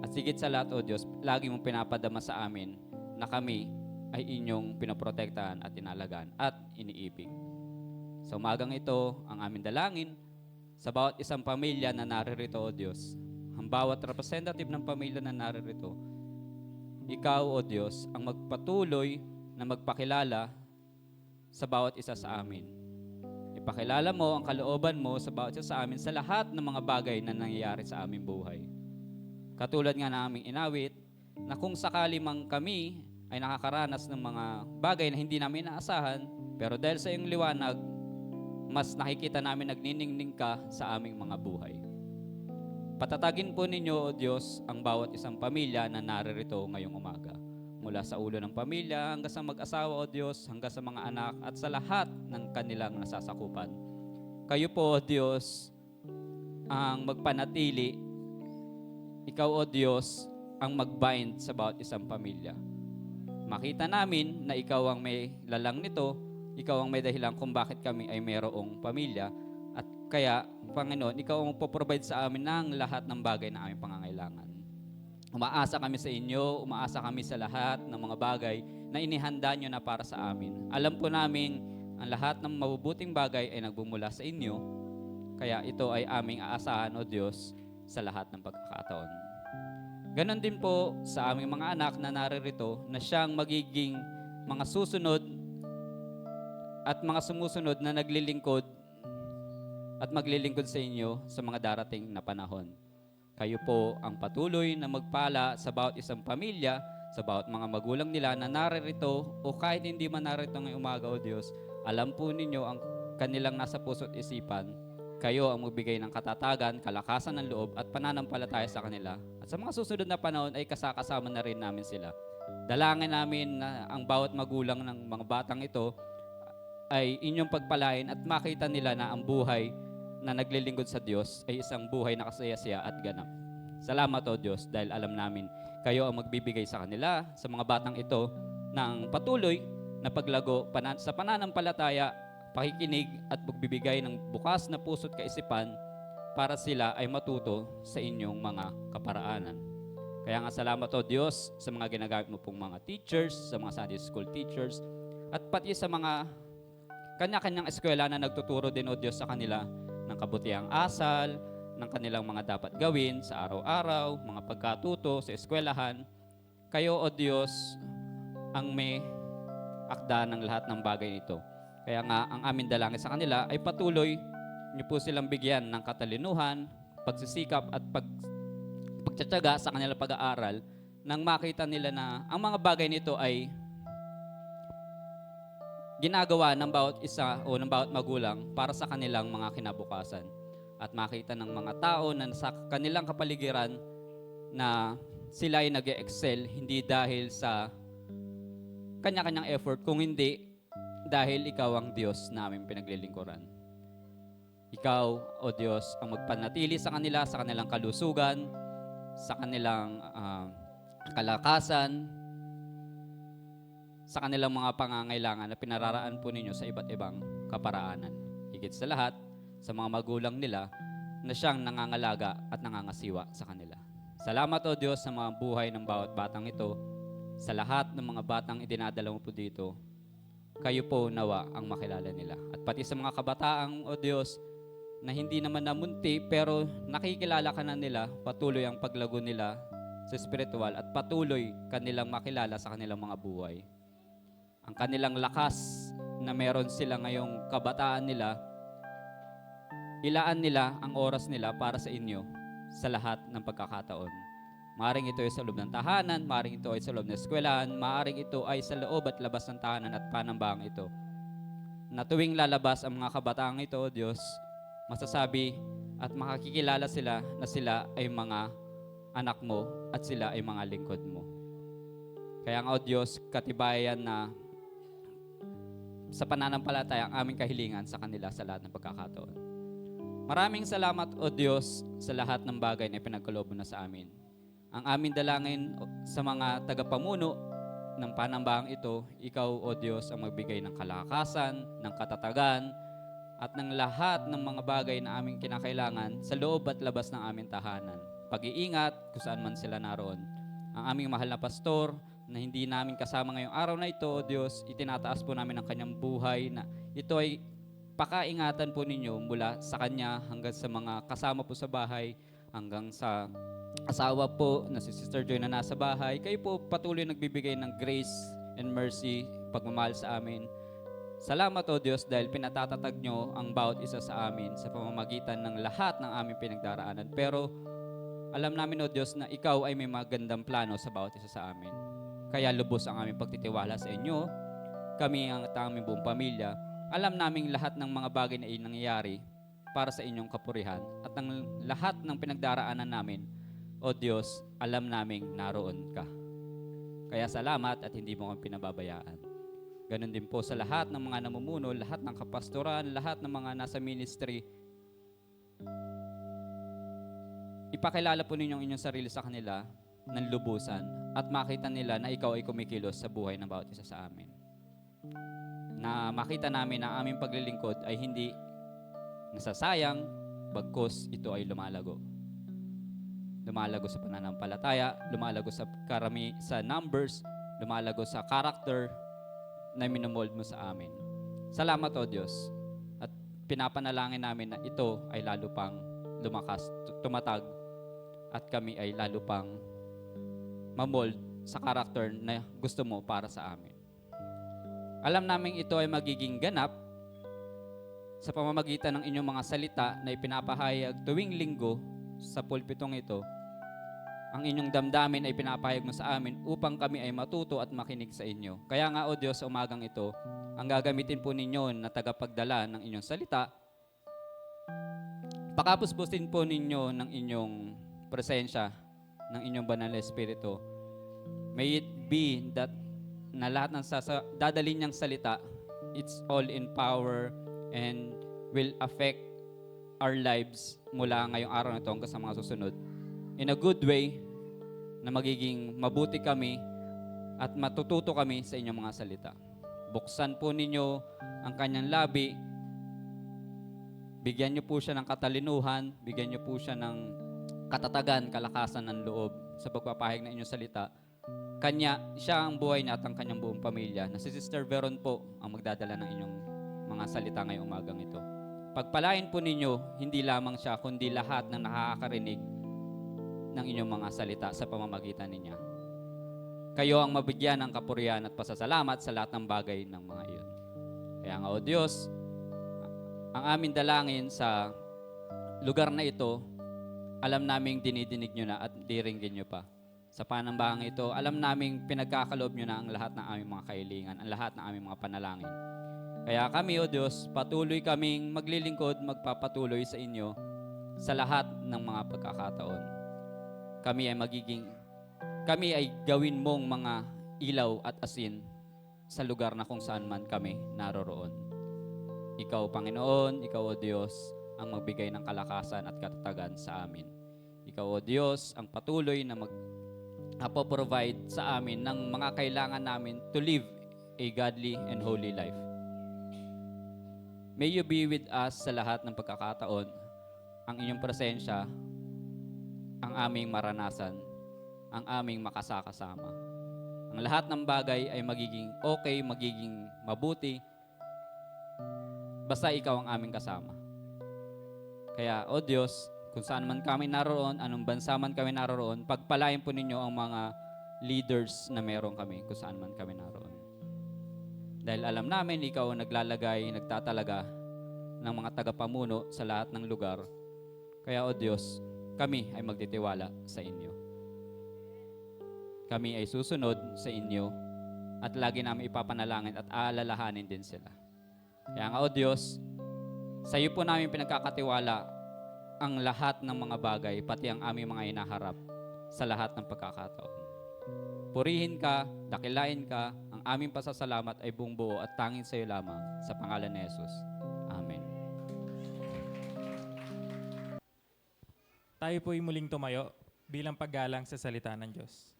Speaker 8: At sigit sa lahat, O Diyos, lagi mong pinapadama sa amin na kami ay inyong pinoprotektahan at inalagaan at iniibig. Sa umagang ito, ang aming dalangin sa bawat isang pamilya na naririto, O Diyos, ang bawat representative ng pamilya na naririto, Ikaw, O Diyos, ang magpatuloy na magpakilala sa bawat isa sa amin. Ipakilala mo ang kalooban mo sa bawat isa sa amin sa lahat ng mga bagay na nangyayari sa aming buhay. Katulad nga na aming inawit, na kung sakali mang kami ay nakakaranas ng mga bagay na hindi namin inaasahan, pero dahil sa iyong liwanag, mas nakikita namin nagniningning ka sa aming mga buhay. Patatagin po ninyo, O Diyos, ang bawat isang pamilya na naririto ngayong umaga. Mula sa ulo ng pamilya hanggang sa mag-asawa, O Diyos, hanggang sa mga anak at sa lahat ng kanilang nasasakupan. Kayo po, O Diyos, ang magpanatili. Ikaw, O Diyos, ang mag-bind sa bawat isang pamilya. Makita namin na ikaw ang may lalang nito, ikaw ang may dahilan kung bakit kami ay mayroong pamilya. At kaya, Panginoon, ikaw ang magpo-provide sa amin ng lahat ng bagay na aming pangangailangan. Umaasa kami sa inyo, umaasa kami sa lahat ng mga bagay na inihanda nyo na para sa amin. Alam po namin ang lahat ng mabubuting bagay ay nagbumula sa inyo, kaya ito ay aming aasahan, O Diyos, sa lahat ng pagkakataon. Ganon din po sa aming mga anak na naririto na siyang magiging mga susunod at mga sumusunod na naglilingkod at maglilingkod sa inyo sa mga darating na panahon. Kayo po ang patuloy na magpala sa bawat isang pamilya, sa bawat mga magulang nila na naririto o kahit hindi man naririto ngayong umaga, O Diyos, alam po ninyo ang kanilang nasa puso't isipan. Kayo ang magbigay ng katatagan, kalakasan ng loob at pananampalataya sa kanila. At sa mga susunod na panahon ay kasakasama na rin namin sila. Dalangin namin na ang bawat magulang ng mga batang ito ay inyong pagpalain at makita nila na ang buhay na naglilingkod sa Diyos ay isang buhay na kasaya-saya at ganap. Salamat, O Diyos, dahil alam namin kayo ang magbibigay sa kanila, sa mga batang ito, ng patuloy na paglago sa pananampalataya, pakikinig at pagbibigay ng bukas na puso't kaisipan para sila ay matuto sa inyong mga kaparaanan. Kaya nga salamat, O Diyos, sa mga ginagamit mo pong mga teachers, sa mga Sunday school teachers, at pati sa mga kanya-kanyang eskwela na nagtuturo din, O Diyos, sa kanila ng kabutihang asal, ng kanilang mga dapat gawin sa araw-araw, mga pagkatuto sa eskwelahan. Kayo, O Diyos, ang may akda ng lahat ng bagay nito. Kaya nga, ang aming dalangin sa kanila ay patuloy niyo po silang bigyan ng katalinuhan, pagsisikap at pagtsatsaga sa kanilang pag-aaral nang makita nila na ang mga bagay nito ay ginagawa ng bawat isa o ng bawat magulang para sa kanilang mga kinabukasan. At makita ng mga tao na sa kanilang kapaligiran na sila ay nag-excel hindi dahil sa kanya-kanyang effort, kung hindi dahil ikaw ang Diyos na aming pinaglilingkuran. Ikaw, O Diyos, ang magpanatili sa kanila, sa kanilang kalusugan, sa kanilang kalakasan, sa kanilang mga pangangailangan na pinararaan po ninyo sa iba't ibang kaparaanan. Higit sa lahat, sa mga magulang nila na siyang nangangalaga at nangangasiwa sa kanila. Salamat, O Diyos, sa mga buhay ng bawat batang ito, sa lahat ng mga batang idinadala mo po dito. Kayo po nawa ang makilala nila. At pati sa mga kabataang, O Diyos, na hindi naman namunti pero nakikilala ka na nila, patuloy ang paglago nila sa spiritual at patuloy kanilang makilala sa kanilang mga buhay. Ang kanilang lakas na meron sila ngayong kabataan nila, ilaan nila ang oras nila para sa inyo sa lahat ng pagkakataon. Maaring ito ay sa loob ng tahanan, maaring ito ay sa loob ng eskwelahan, maaring ito ay sa loob at labas ng tahanan at panambahan ito. Na tuwing lalabas ang mga kabataang ito, O Diyos, masasabi at makakikilala sila na sila ay mga anak mo at sila ay mga lingkod mo. Kaya nga, O Diyos, katibayan na sa pananampalataya ang aming kahilingan sa kanila sa lahat ng pagkakataon. Maraming salamat, O Diyos, sa lahat ng bagay na pinagkaloob mo na sa amin. Ang aming dalangin sa mga tagapamuno ng panambahang ito, Ikaw, O Diyos, ang magbigay ng kalakasan, ng katatagan, at ng lahat ng mga bagay na aming kinakailangan sa loob at labas ng aming tahanan. Pag-iingat kung saan man sila naroon. Ang aming mahal na pastor na hindi namin kasama ngayong araw na ito, O Diyos, itinataas po namin ang kanyang buhay na ito ay pakaingatan po ninyo mula sa kanya hanggang sa mga kasama po sa bahay, hanggang sa asawa po na si Sister Joy na nasa bahay. Kayo po patuloy nagbibigay ng grace and mercy, pagmamahal sa amin. Salamat, O Diyos, dahil pinatatatag nyo ang bawat isa sa amin sa pamamagitan ng lahat ng aming pinagdaraanan. Pero alam namin, O Diyos, na Ikaw ay may magandang plano sa bawat isa sa amin. Kaya lubos ang aming pagtitiwala sa inyo, kami ang aming buong pamilya. Alam namin lahat ng mga bagay na nangyayari para sa inyong kapurihan at ang lahat ng pinagdaraanan namin, O Diyos, alam naming naroon ka. Kaya salamat at hindi mo kami pinababayaan. Ganon din po sa lahat ng mga namumuno, lahat ng kapastoran, lahat ng mga nasa ministry. Ipakilala po ninyong inyong sarili sa kanila ng lubusan at makita nila na ikaw ay kumikilos sa buhay ng bawat isa sa amin. Na makita namin na aming paglilingkod ay hindi nasasayang, bagkus ito ay lumalago. Lumalago sa pananampalataya, lumalago sa sa numbers, lumalago sa character na minomold mo sa amin. Salamat, O Diyos. At pinapanalangin namin na ito ay lalo pang lumakas, tumatag, at kami ay lalo pang mamold sa karakter na gusto mo para sa amin. Alam namin ito ay magiging ganap sa pamamagitan ng inyong mga salita na ipinapahayag tuwing linggo sa pulpitong ito. Ang inyong damdamin ay pinapahayag mo sa amin upang kami ay matuto at makinig sa inyo. Kaya nga, O Diyos, sa umagang ito, ang gagamitin po ninyo na tagapagdala ng inyong salita, pakapuspusin po ninyo ng inyong presensya, ng inyong banal na Espiritu. May it be that na lahat ng dadalhin niyang salita, it's all in power and will affect our lives mula ngayong araw na ito hanggang sa mga susunod. In a good way, na magiging mabuti kami at matututo kami sa inyong mga salita. Buksan po ninyo ang kanyang labi, bigyan niyo po siya ng katalinuhan, bigyan niyo po siya ng katatagan, kalakasan ng loob sa pagpapahayag ng inyong salita. Kanya, siya ang buhay niya at ang kanyang buong pamilya, na si Sister Veron po ang magdadala ng inyong mga salita ngayong umagang ito. Pagpalain po ninyo, hindi lamang siya, kundi lahat ng nakakarinig ng inyong mga salita sa pamamagitan niya. Kayo ang mabigyan ng kapurihan at pasasalamat sa lahat ng bagay ng mga iyon. Kaya nga, O Diyos, ang aming dalangin sa lugar na ito, alam naming dinidinig nyo na at diringgin nyo pa. Sa panambahang ito, alam naming pinagkakaloob nyo na ang lahat ng aming mga kahilingan, ang lahat ng aming mga panalangin. Kaya kami, O Diyos, patuloy kaming maglilingkod, magpapatuloy sa inyo sa lahat ng mga pagkakataon. Kami ay gawin mong mga ilaw at asin sa lugar na kung saan man kami naroroon. Ikaw, Panginoon, Ikaw, O Diyos, ang magbigay ng kalakasan at katatagan sa amin. Ikaw, O Diyos, ang patuloy na provide sa amin ng mga kailangan namin to live a godly and holy life. May you be with us sa lahat ng pagkakataon. Ang inyong presensya, ang aming maranasan, ang aming makasakasama. Ang lahat ng bagay ay magiging okay, magiging mabuti, basta ikaw ang aming kasama. Kaya, O Diyos, kung saan man kami naroon, anong bansa man kami naroon, pagpalain po ninyo ang mga leaders na meron kami kung saan man kami naroon. Dahil alam namin, ikaw ang naglalagay, nagtatalaga ng mga tagapamuno sa lahat ng lugar. Kaya, O Diyos, kami ay magtitiwala sa inyo. Kami ay susunod sa inyo at lagi namin ipapanalangin at aalalahanin din sila. Kaya nga, O Diyos, Sa iyo po namin pinagkakatiwala ang lahat ng mga bagay, pati ang aming mga inaharap sa lahat ng pagkakataon. Purihin ka, dakilain ka, ang aming pasasalamat ay buong buo at tanging sa iyo lamang, sa pangalan ni Jesus. Amen.
Speaker 1: Tayo po'y muling tumayo bilang paggalang sa salita ng Diyos.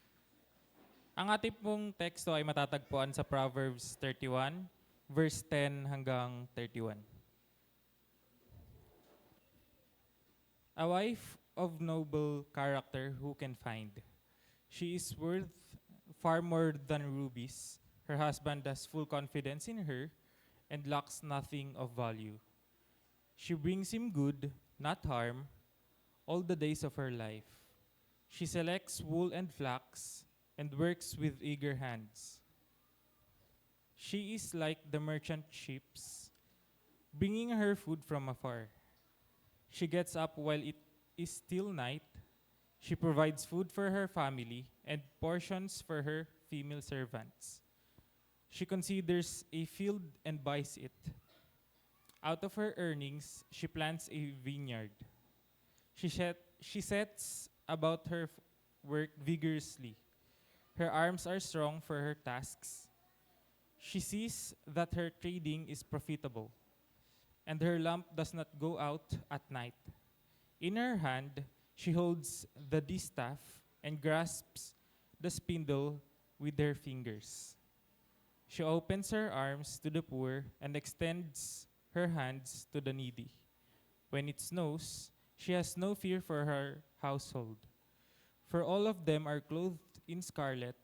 Speaker 1: Ang ating pong teksto ay matatagpuan sa Proverbs 31, verse 10 hanggang 31. A wife of noble character who can find? She is worth far more than rubies. Her husband has full confidence in her and lacks nothing of value. She brings him good, not harm, all the days of her life. She selects wool and flax and works with eager hands. She is like the merchant ships, bringing her food from afar. She gets up while it is still night. She provides food for her family and portions for her female servants. She considers a field and buys it. Out of her earnings, she plants a vineyard. She sets about her work vigorously. Her arms are strong for her tasks. She sees that her trading is profitable, and her lamp does not go out at night. In her hand, she holds the distaff and grasps the spindle with her fingers. She opens her arms to the poor and extends her hands to the needy. When it snows, she has no fear for her household, for all of them are clothed in scarlet.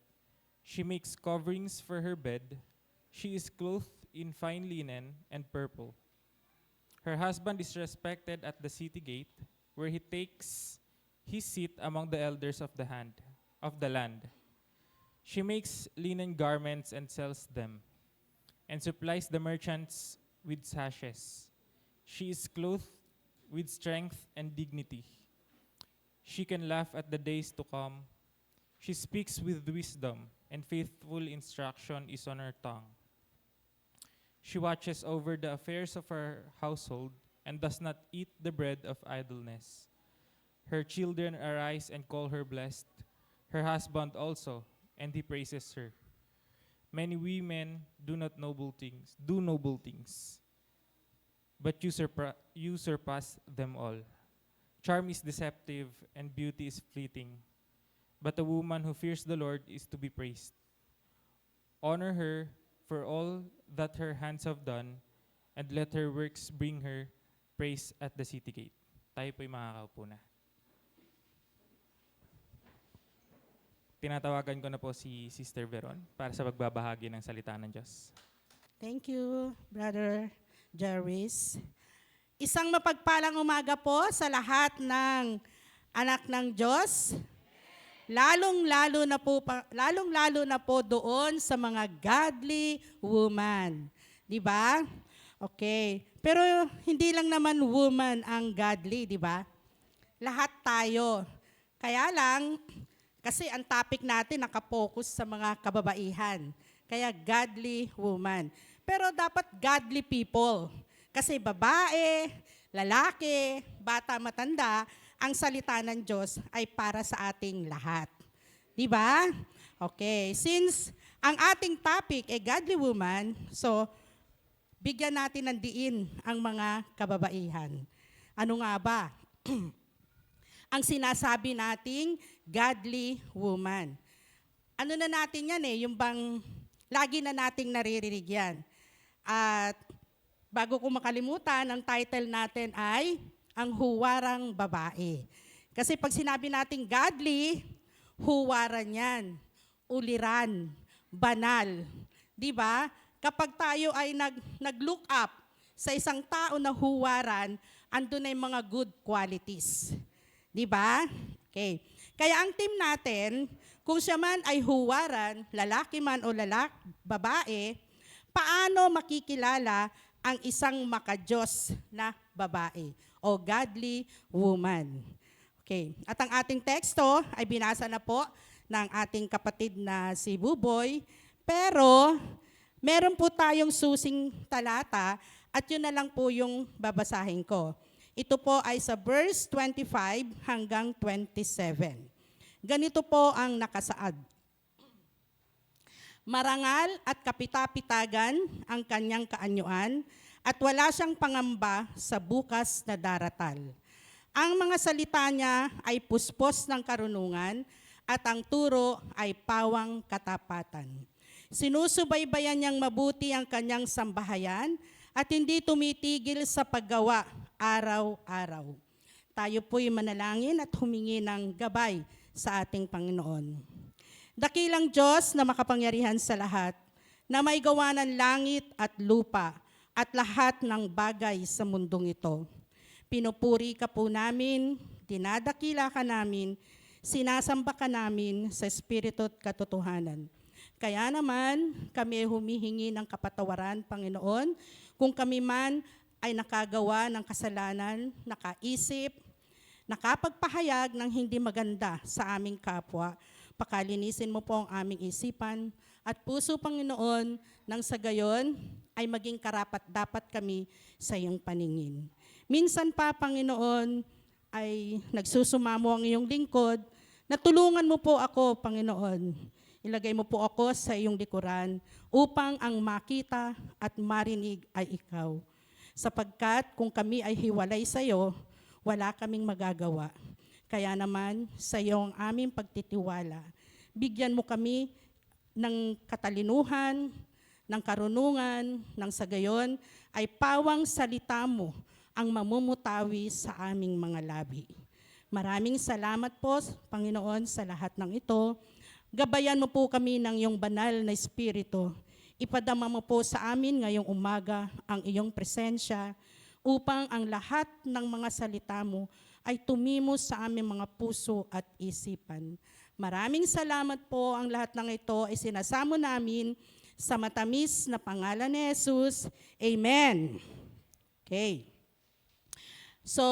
Speaker 1: She makes coverings for her bed. She is clothed in fine linen and purple. Her husband is respected at the city gate, where he takes his seat among the elders of the land. She makes linen garments and sells them, and supplies the merchants with sashes. She is clothed with strength and dignity. She can laugh at the days to come. She speaks with wisdom, and faithful instruction is on her tongue. She watches over the affairs of her household and does not eat the bread of idleness. Her children arise and call her blessed, her husband also, and he praises her. Many women do noble things, but you surpass them all. Charm is deceptive and beauty is fleeting, but a woman who fears the Lord is to be praised. Honor her for all that her hands have done, and let her works bring her praise at the city gate. Tayo po'y makakaupo na. Tinatawagan ko na po si Sister Veron para sa pagbabahagi ng salita ng Diyos.
Speaker 9: Thank you, Brother Jarvis. Isang mapagpalang umaga po sa lahat ng anak ng Diyos. Lalong-lalo na po doon sa mga godly woman. Di ba? Okay. Pero hindi lang naman woman ang godly, di ba? Lahat tayo. Kaya lang, kasi ang topic natin nakapokus sa mga kababaihan. Kaya godly woman. Pero dapat godly people. Kasi babae, lalaki, bata, matanda, ang salita ng Diyos ay para sa ating lahat. Di ba? Okay. Since ang ating topic ay godly woman, so bigyan natin ng diin ang mga kababaihan. Ano nga ba? Ang sinasabi nating godly woman. Ano na natin yan yung bang lagi na nating naririnig yan. At bago ko makalimutan, ang title natin ay ang huwarang babae. Kasi pag sinabi nating godly, huwaran yan, uliran, banal. Di ba? Kapag tayo ay nag-look up sa isang tao na huwaran, andun ay mga good qualities. Di ba? Okay. Kaya ang team natin, kung siya man ay huwaran, lalaki man o babae, paano makikilala ang isang makadiyos na babae o godly woman? Okay. At ang ating teksto ay binasa na po ng ating kapatid na si Buboy, pero meron po tayong susing talata At yun na lang po yung babasahin ko. Ito po ay sa verse 25 hanggang 27. Ganito po ang nakasaad. Marangal at kapitapitagan ang kanyang kaanyuan at wala siyang pangamba sa bukas na daratal. Ang mga salita niya ay puspos ng karunungan at ang turo ay pawang katapatan. Sinusubaybayan niyang mabuti ang kanyang sambahayan at hindi tumitigil sa paggawa araw-araw. Tayo po'y manalangin at humingi ng gabay sa ating Panginoon. Dakilang Diyos na makapangyarihan sa lahat, na may gawa ng langit at lupa at lahat ng bagay sa mundong ito. Pinupuri ka po namin, dinadakila ka namin, sinasamba ka namin sa espiritu at katotohanan. Kaya naman, kami ay humihingi ng kapatawaran, Panginoon, kung kami man ay nakagawa ng kasalanan, nakaisip, nakapagpahayag ng hindi maganda sa aming kapwa. Pakalinisin mo po ang aming isipan at puso, Panginoon, nang sa gayon ay maging karapat-dapat kami sa iyong paningin. Minsan pa, Panginoon, ay nagsusumamo ang iyong lingkod, na tulungan mo po ako, Panginoon. Ilagay mo po ako sa iyong likuran upang ang makita at marinig ay ikaw. Sapagkat kung kami ay hiwalay sa iyo, wala kaming magagawa. Kaya naman, sa iyo ang aming pagtitiwala. Bigyan mo kami ng katalinuhan, ng karunungan, nang sa gayon ay pawang salita mo ang mamumutawi sa aming mga labi. Maraming salamat po, Panginoon, sa lahat ng ito. Gabayan mo po kami ng iyong banal na espiritu. Ipadama mo po sa amin ngayong umaga ang iyong presensya upang ang lahat ng mga salita mo ay tumimos sa aming mga puso at isipan. Maraming salamat po, ang lahat ng ito ay sinasamo namin sa matamis na pangalan ni Jesus. Amen. Okay. So,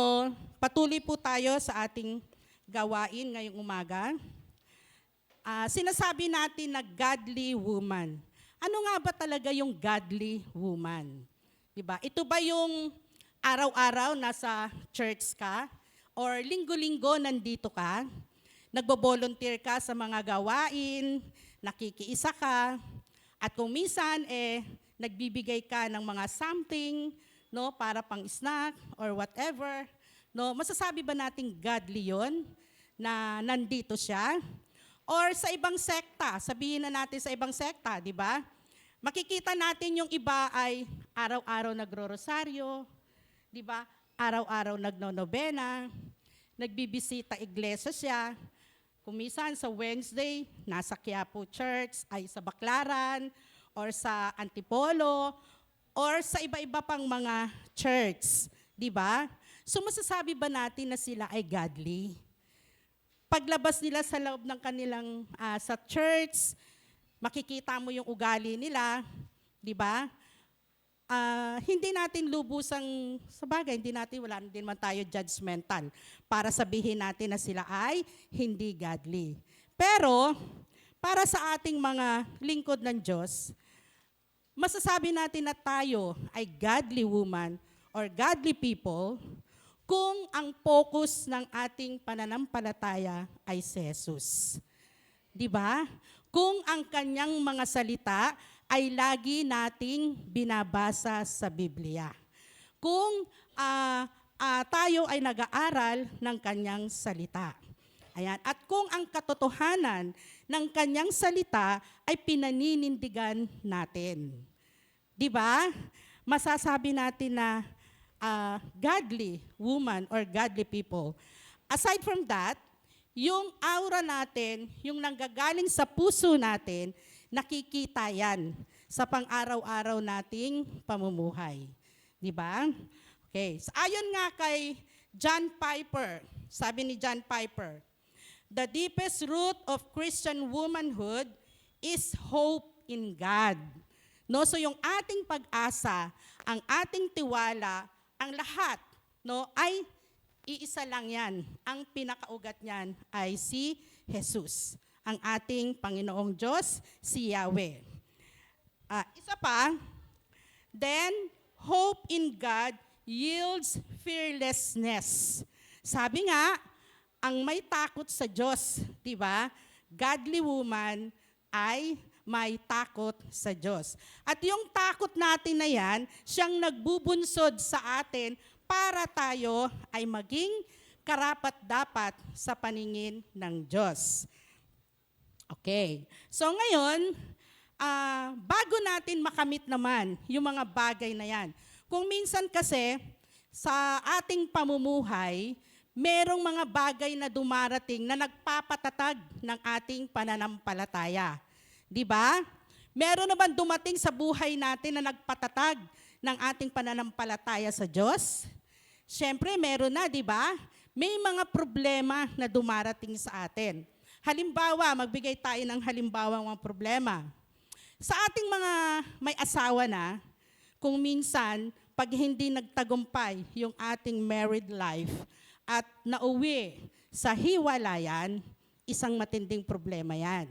Speaker 9: patuloy po tayo sa ating gawain ngayong umaga. Sinasabi natin na godly woman. Ano nga ba talaga yung godly woman? Diba? Ito ba yung araw-araw nasa church ka? Or linggo-linggo nandito ka? Nagbo-volunteer ka sa mga gawain, nakikiisa ka, at kung minsan, nagbibigay ka ng mga something, no, para pang snack or whatever. No, masasabi ba nating godly yon na nandito siya? Or sa ibang sekta, sabihin na natin sa ibang sekta, di ba? Makikita natin yung iba ay araw-araw nagro-rosaryo, di ba? Araw-araw nagno-nobena, nagbibisita iglesia siya. Kumisan sa Wednesday, nasa Quiapo Church, ay sa Baclaran, or sa Antipolo, or sa iba-iba pang mga church, di ba? So masasabi ba natin na sila ay godly? Paglabas nila sa loob ng kanilang sa church, makikita mo yung ugali nila, di ba? Hindi natin lubusang, sa bagay, wala din man tayo judgmental para sabihin natin na sila ay hindi godly. Pero, para sa ating mga lingkod ng Diyos, masasabi natin na tayo ay godly woman or godly people kung ang focus ng ating pananampalataya ay si Jesus. Di ba? Kung ang kanyang mga salita ay lagi nating binabasa sa Biblia. Kung tayo ay nag-aaral ng kanyang salita. Ayan. At kung ang katotohanan ng kanyang salita ay pinaninindigan natin. Di ba? Masasabi natin na godly woman or godly people. Aside from that, yung aura natin, yung nanggagaling sa puso natin, nakikita yan sa pang-araw-araw nating pamumuhay. Di ba? Okay. So, ayon nga kay John Piper, sabi ni John Piper, the deepest root of Christian womanhood is hope in God. No, so yung ating pag-asa, ang ating tiwala, ang lahat, no, ay iisa lang yan. Ang pinakaugat niyan ay si Jesus, ang ating Panginoong Diyos, si Yahweh. Isa pa, then, hope in God yields fearlessness. Sabi nga, ang may takot sa Diyos, di ba? Godly woman ay may takot sa Diyos. At yung takot natin na yan, siyang nagbubunsod sa atin para tayo ay maging karapat-dapat sa paningin ng Diyos. Okay. So ngayon, bago natin makamit naman yung mga bagay na yan, kung minsan kasi sa ating pamumuhay, merong mga bagay na dumarating na nagpapatatag ng ating pananampalataya. Di ba? Meron naman dumating sa buhay natin na nagpatatag ng ating pananampalataya sa Diyos? Siyempre, meron na, di ba? May mga problema na dumarating sa atin. Halimbawa, magbigay tayo ng halimbawa ng problema. Sa ating mga may asawa na, kung minsan, pag hindi nagtagumpay yung ating married life at nauwi sa hiwalayan, isang matinding problema yan.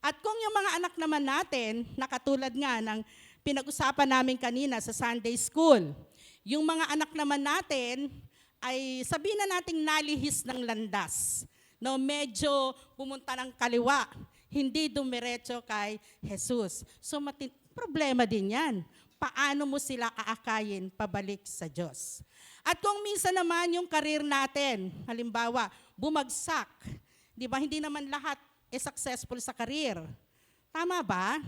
Speaker 9: At kung yung mga anak naman natin, nakatulad nga ng pinag-usapan namin kanina sa Sunday School, yung mga anak naman natin ay sabihin na nating nalihis ng landas. No, medyo pumunta ng kaliwa, hindi dumiretso kay Jesus. So problema din yan. Paano mo sila aakayin pabalik sa Diyos? At kung minsan naman yung karir natin, halimbawa, bumagsak, di ba, hindi naman lahat successful sa karir. Tama ba?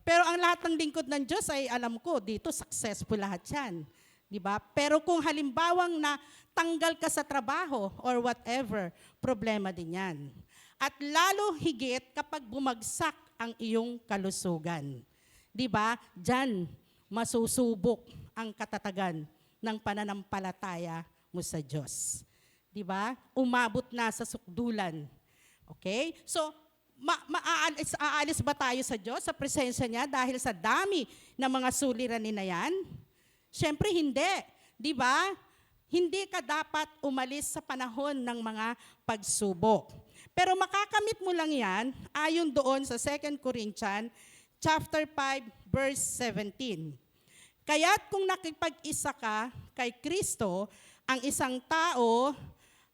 Speaker 9: Pero ang lahat ng lingkod ng Diyos ay alam ko, dito successful lahat yan. Di ba? Pero kung halimbawang na tanggal ka sa trabaho or whatever, problema din yan. At lalo higit kapag bumagsak ang iyong kalusugan. Di ba? Diyan masusubok ang katatagan ng pananampalataya mo sa Diyos. Di ba? Umabot na sa sukdulan. Okay? So, aalis ba tayo sa Diyos, sa presensya niya dahil sa dami ng mga suliranin na yan? Siyempre hindi. Di ba? Hindi ka dapat umalis sa panahon ng mga pagsubok. Pero makakamit mo lang yan ayon doon sa 2 Corinthians chapter 5 verse 17. Kaya't kung nakipag-isa ka kay Kristo, ang isang tao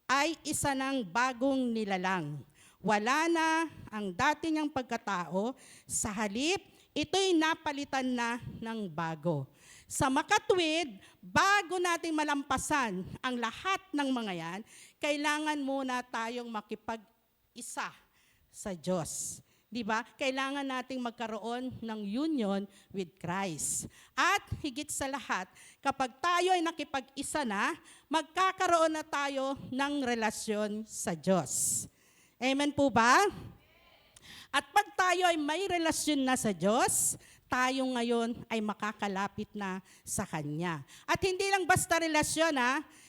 Speaker 9: ay isa ng bagong nilalang. Wala na ang dati niyang pagkatao, sa halip, ito'y napalitan na ng bago. Sa makatwid, bago nating malampasan ang lahat ng mga yan, kailangan muna tayong makipag-isa sa Diyos. Di ba? Kailangan nating magkaroon ng union with Christ. At higit sa lahat, kapag tayo ay nakipag-isa na, magkakaroon na tayo ng relasyon sa Diyos. Amen po ba? At pag tayo ay may relasyon na sa Diyos, tayo ngayon ay makakalapit na sa Kanya. At hindi lang basta relasyon,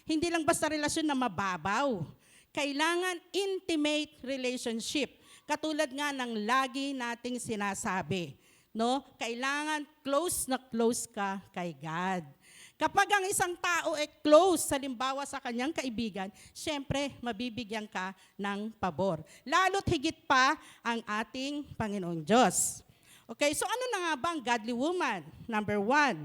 Speaker 9: hindi lang basta relasyon na mababaw. Kailangan intimate relationship. Katulad nga ng lagi nating sinasabi, no? Kailangan close na close ka kay God. Kapag ang isang tao ay close, halimbawa sa kanyang kaibigan, syempre, mabibigyan ka ng pabor. Lalo't higit pa ang ating Panginoong Diyos. Okay, so ano na nga ba ang godly woman? Number 1,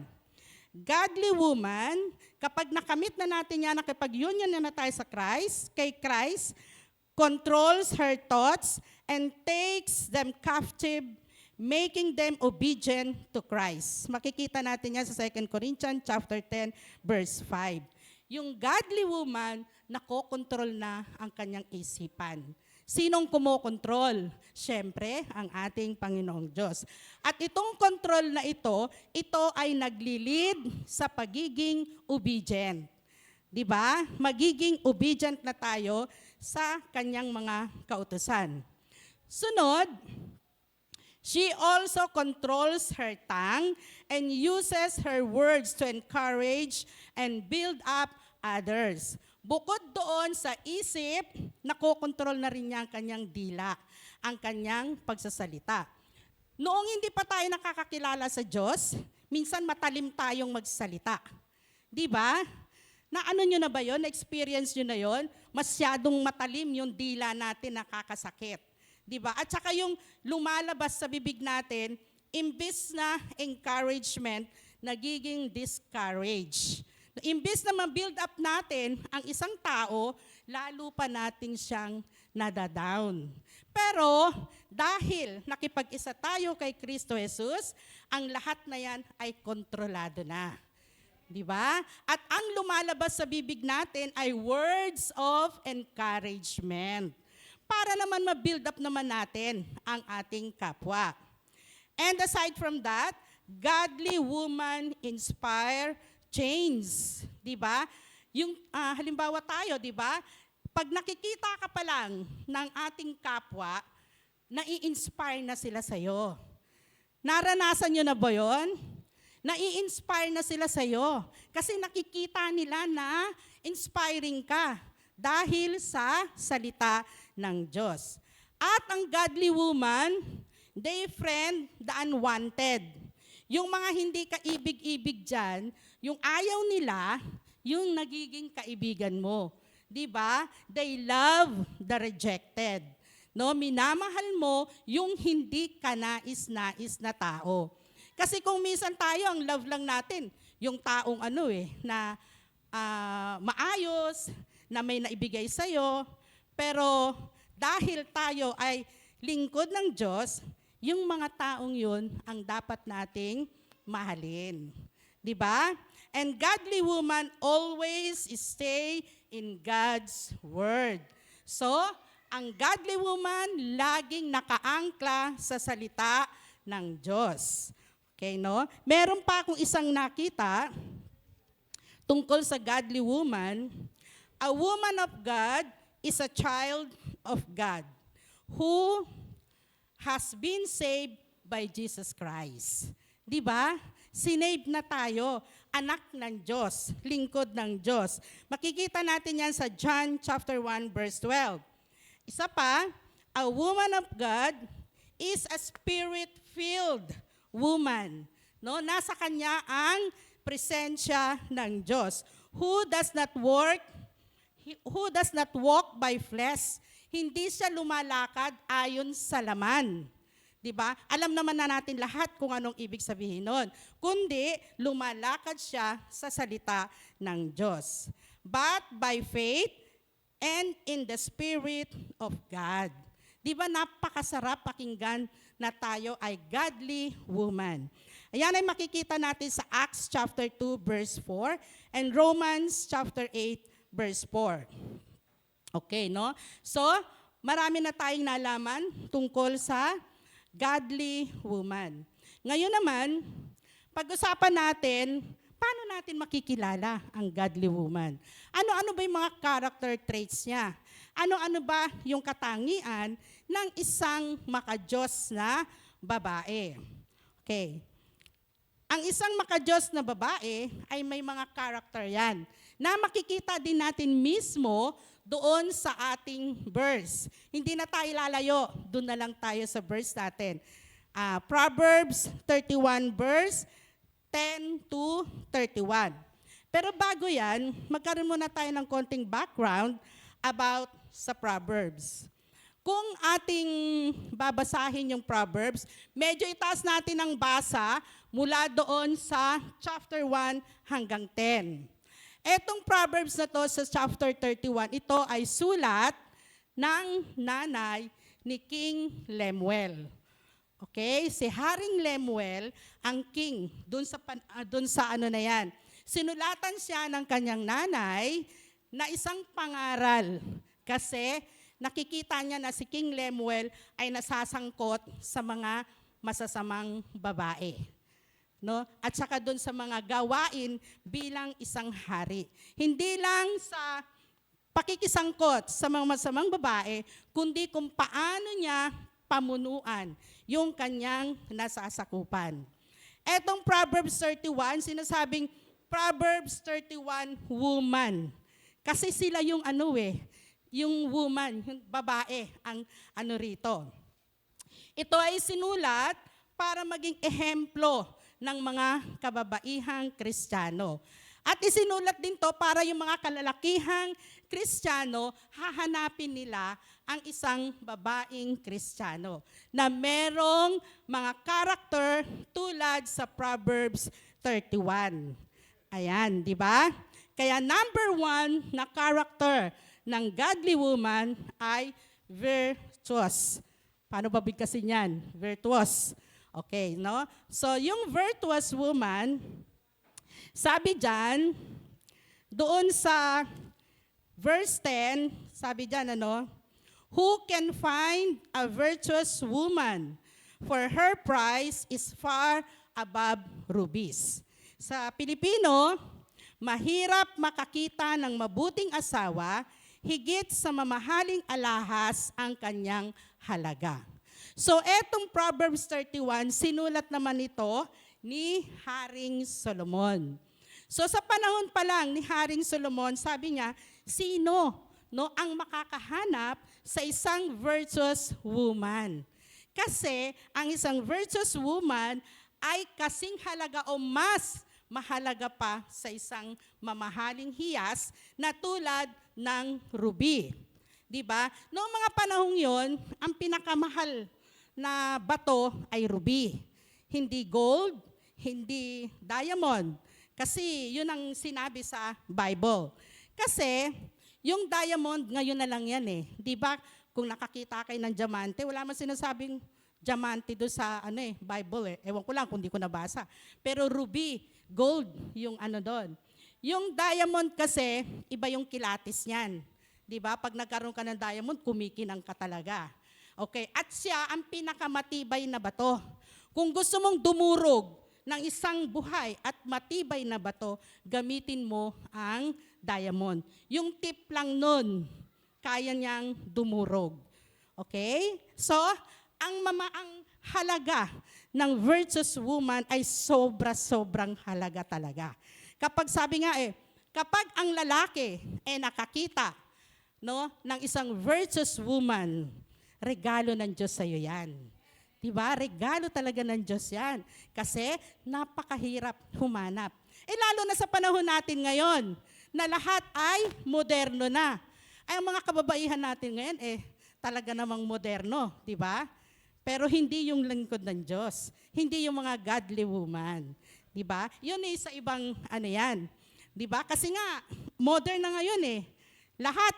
Speaker 9: godly woman, kapag nakamit na natin yan, nakipag-union na tayo sa Christ, kay Christ, controls her thoughts and takes them captive, making them obedient to Christ. Makikita natin yan sa 2 Corinthians chapter 10, verse 5. Yung godly woman, nakokontrol na ang kanyang isipan. Sinong kumokontrol? Siyempre, ang ating Panginoong Diyos. At itong control na ito ay naglilid sa pagiging obedient. Di ba? Magiging obedient na tayo sa kanyang mga kautusan. Sunod, she also controls her tongue and uses her words to encourage and build up others. Bukod doon sa isip, nakokontrol na rin niya ang kanyang dila, ang kanyang pagsasalita. Noong hindi pa tayo nakakakilala sa Diyos, minsan matalim tayong magsalita. Di ba? Naano nyo na ba yun? Na-experience nyo na yun? Masyadong matalim yung dila natin, nakakasakit. Diba? At saka yung lumalabas sa bibig natin, imbis na encouragement, nagiging discouraged. Imbes na ma-build up natin ang isang tao, lalo pa natin siyang nadadown. Pero dahil nakipag-isa tayo kay Kristo Jesus, ang lahat na yan ay kontrolado na. Di ba? At ang lumalabas sa bibig natin ay words of encouragement para naman ma-build up naman natin ang ating kapwa. And aside from that, godly woman inspire change. Di ba? Yung halimbawa tayo, di ba? Pag nakikita ka pa lang ng ating kapwa, nai-inspire na sila sa'yo. Naranasan nyo na ba yun? Nai-inspire na sila sa'yo. Kasi nakikita nila na inspiring ka dahil sa salita ng Diyos. At ang godly woman, they friend the unwanted. Yung mga hindi kaibig-ibig dyan, yung ayaw nila, yung nagiging kaibigan mo. Di ba? They love the rejected. No, minamahal mo yung hindi ka nais-nais na tao. Kasi kung minsan tayo, ang love lang natin, yung taong na maayos, na may naibigay sa'yo, pero dahil tayo ay lingkod ng Diyos, yung mga taong yun ang dapat nating mahalin. Di ba? And godly woman always stay in God's word. So, ang godly woman laging nakaangkla sa salita ng Diyos. Okay, no? Meron pa akong isang nakita tungkol sa godly woman. A woman of God is a child of God who has been saved by Jesus Christ. Di ba? Sinave na tayo, anak ng Diyos, lingkod ng Diyos. Makikita natin yan sa John chapter 1 verse 12. Isa pa, a woman of God is a spirit-filled woman. No, nasa kanya ang presensya ng Diyos. Who does not walk by flesh. Hindi siya lumalakad ayon sa laman. 'Di ba? Alam naman na natin lahat kung anong ibig sabihin nun. Kundi lumalakad siya sa salita ng Diyos. But by faith and in the Spirit of God. 'Di ba napakasarap pakinggan na tayo ay godly woman. Ayan ay makikita natin sa Acts chapter 2 verse 4 and Romans chapter 8 verse 4. Okay, no? So, marami na tayong nalaman tungkol sa godly woman. Ngayon naman, pag-usapan natin, paano natin makikilala ang godly woman? Ano-ano ba yung mga character traits niya? Ano-ano ba yung katangian ng isang makadiyos na babae? Okay. Ang isang makadiyos na babae ay may mga character yan na makikita din natin mismo doon sa ating verse. Hindi na tayo lalayo, doon na lang tayo sa verse natin. Proverbs 31 verse 10 to 31. Pero bago yan, magkaroon muna tayo ng konting background about sa Proverbs. Kung ating babasahin yung Proverbs, medyo itaas natin ang basa mula doon sa chapter 1 hanggang 10. Etong Proverbs na to sa chapter 31, ito ay sulat ng nanay ni King Lemuel. Okay? Si Haring Lemuel ang king dun sa ano na yan. Sinulatan siya ng kanyang nanay na isang pangaral kasi nakikita niya na si King Lemuel ay nasasangkot sa mga masasamang babae. No? At saka doon sa mga gawain bilang isang hari. Hindi lang sa pakikisangkot sa mga masamang babae, kundi kung paano niya pamunuan yung kanyang nasasakupan. Etong Proverbs 31, sinasabing Proverbs 31 woman. Kasi sila yung yung woman, yung babae, ang rito. Ito ay sinulat para maging ehemplo ng mga kababaihang Kristiyano. At isinulat din to para yung mga kalalakihang Kristiyano, hahanapin nila ang isang babaeng Kristiyano na merong mga character tulad sa Proverbs 31. Ayan, di ba? Kaya number 1 na character ng godly woman ay virtuous. Paano ba bigkasin yan? Virtuous. Okay, no? So, yung virtuous woman, sabi dyan, doon sa verse 10, sabi dyan, who can find a virtuous woman? For her price is far above rubies. Sa Pilipino, mahirap makakita ng mabuting asawa, higit sa mamahaling alahas ang kanyang halaga. So, etong Proverbs 31, sinulat naman ito ni Haring Solomon. So, sa panahon pa lang ni Haring Solomon, sabi niya, sino ang makakahanap sa isang virtuous woman? Kasi ang isang virtuous woman ay kasing halaga o mas mahalaga pa sa isang mamahaling hiyas na tulad ng ruby. Diba? Noong mga panahong yon, ang pinakamahal na bato ay ruby. Hindi gold, hindi diamond. Kasi yun ang sinabi sa Bible. Kasi yung diamond ngayon na lang yan eh. Diba? Kung nakakita kayo ng diamante, wala man sinasabing diamante doon sa Bible eh. Ewan ko lang kung di ko nabasa. Pero ruby, gold, yung doon. Yung diamond kasi, iba yung kilatis niyan. Di ba? Pag nagkaroon ka ng diamond, kumikinang ka talaga. Okay, at siya ang pinakamatibay na bato. Kung gusto mong dumurog ng isang buhay at matibay na bato, gamitin mo ang diamond. Yung tip lang nun, kaya niyang dumurog. Okay? So, ang halaga ng virtuous woman ay sobra-sobrang halaga talaga. Kapag sabi nga kapag ang lalaki nakakita ng isang virtuous woman, regalo ng Diyos sa iyo yan. Diba? Regalo talaga ng Diyos yan. Kasi napakahirap humanap. Lalo na sa panahon natin ngayon, na lahat ay moderno na. Ay, ang mga kababaihan natin ngayon, talaga namang moderno. Diba? Pero hindi yung lingkod ng Diyos. Hindi yung mga godly woman. Diba? Yun sa ibang yan. Diba? Kasi nga, modern na ngayon Lahat,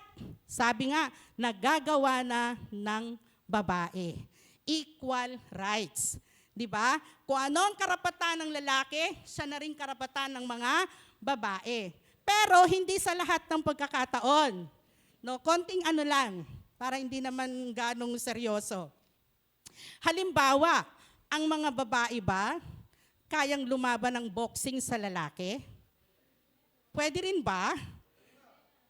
Speaker 9: sabi nga, nagagawa na ng babae. Equal rights. Diba? Kung ano ang karapatan ng lalaki, siya na rin karapatan ng mga babae. Pero hindi sa lahat ng pagkakataon. Konting lang, para hindi naman ganong seryoso. Halimbawa, ang mga babae ba, kayang lumaban ng boxing sa lalaki? Pwede rin ba?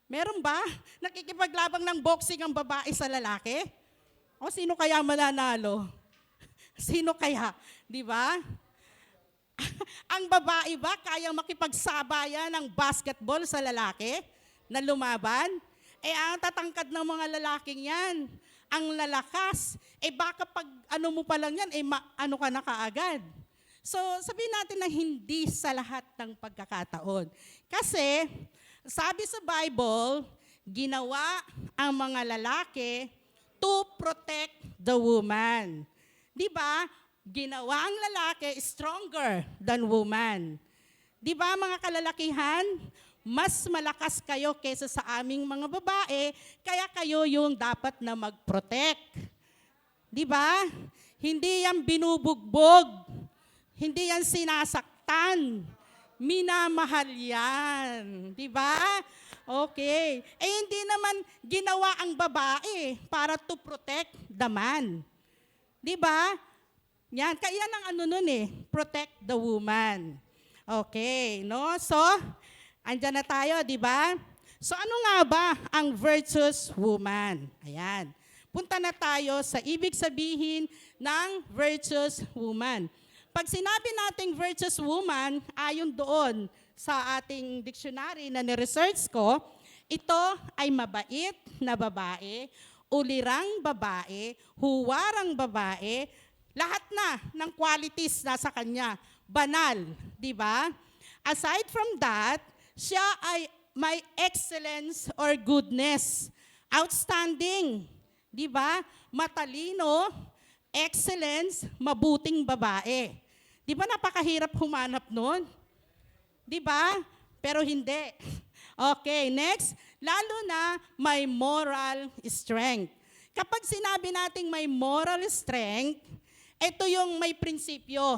Speaker 9: Meron ba? Nakikipaglabang ng boxing ang babae sa lalaki? O sino kaya mananalo? Sino kaya? Di ba? Ang babae ba kayang makipagsabayan ng basketball sa lalaki na lumaban? Ang tatangkad ng mga lalaking yan, ang lalakas, baka pag mo pa lang yan, ka na kaagad. So, sabihin natin na hindi sa lahat ng pagkakataon. Kasi, sabi sa Bible, ginawa ang mga lalaki to protect the woman. Di ba? Ginawa ang lalaki stronger than woman. Di ba mga kalalakihan? Mas malakas kayo kaysa sa aming mga babae, kaya kayo yung dapat na mag-protect. Di ba? Hindi yan binubugbog. Hindi yan sinasaktan. Minamahal yan. Di ba? Okay. Hindi naman ginawa ang babae para to protect the man. Di ba? Yan. Kaya ng protect the woman. Okay. No? So, andyan na tayo, di ba? So, ano nga ba ang virtuous woman? Ayan. Punta na tayo sa ibig sabihin ng virtuous woman. Pag sinabi nating virtuous woman, ayon doon sa ating dictionary na ni-research ko, ito ay mabait na babae, ulirang babae, huwarang babae, lahat na ng qualities nasa kanya. Banal, di ba? Aside from that, siya ay may excellence or goodness. Outstanding, di ba? Matalino, excellence, mabuting babae. Di ba napakahirap humanap nun? Di ba? Pero hindi. Okay, next. Lalo na may moral strength. Kapag sinabi nating may moral strength, ito yung may prinsipyo.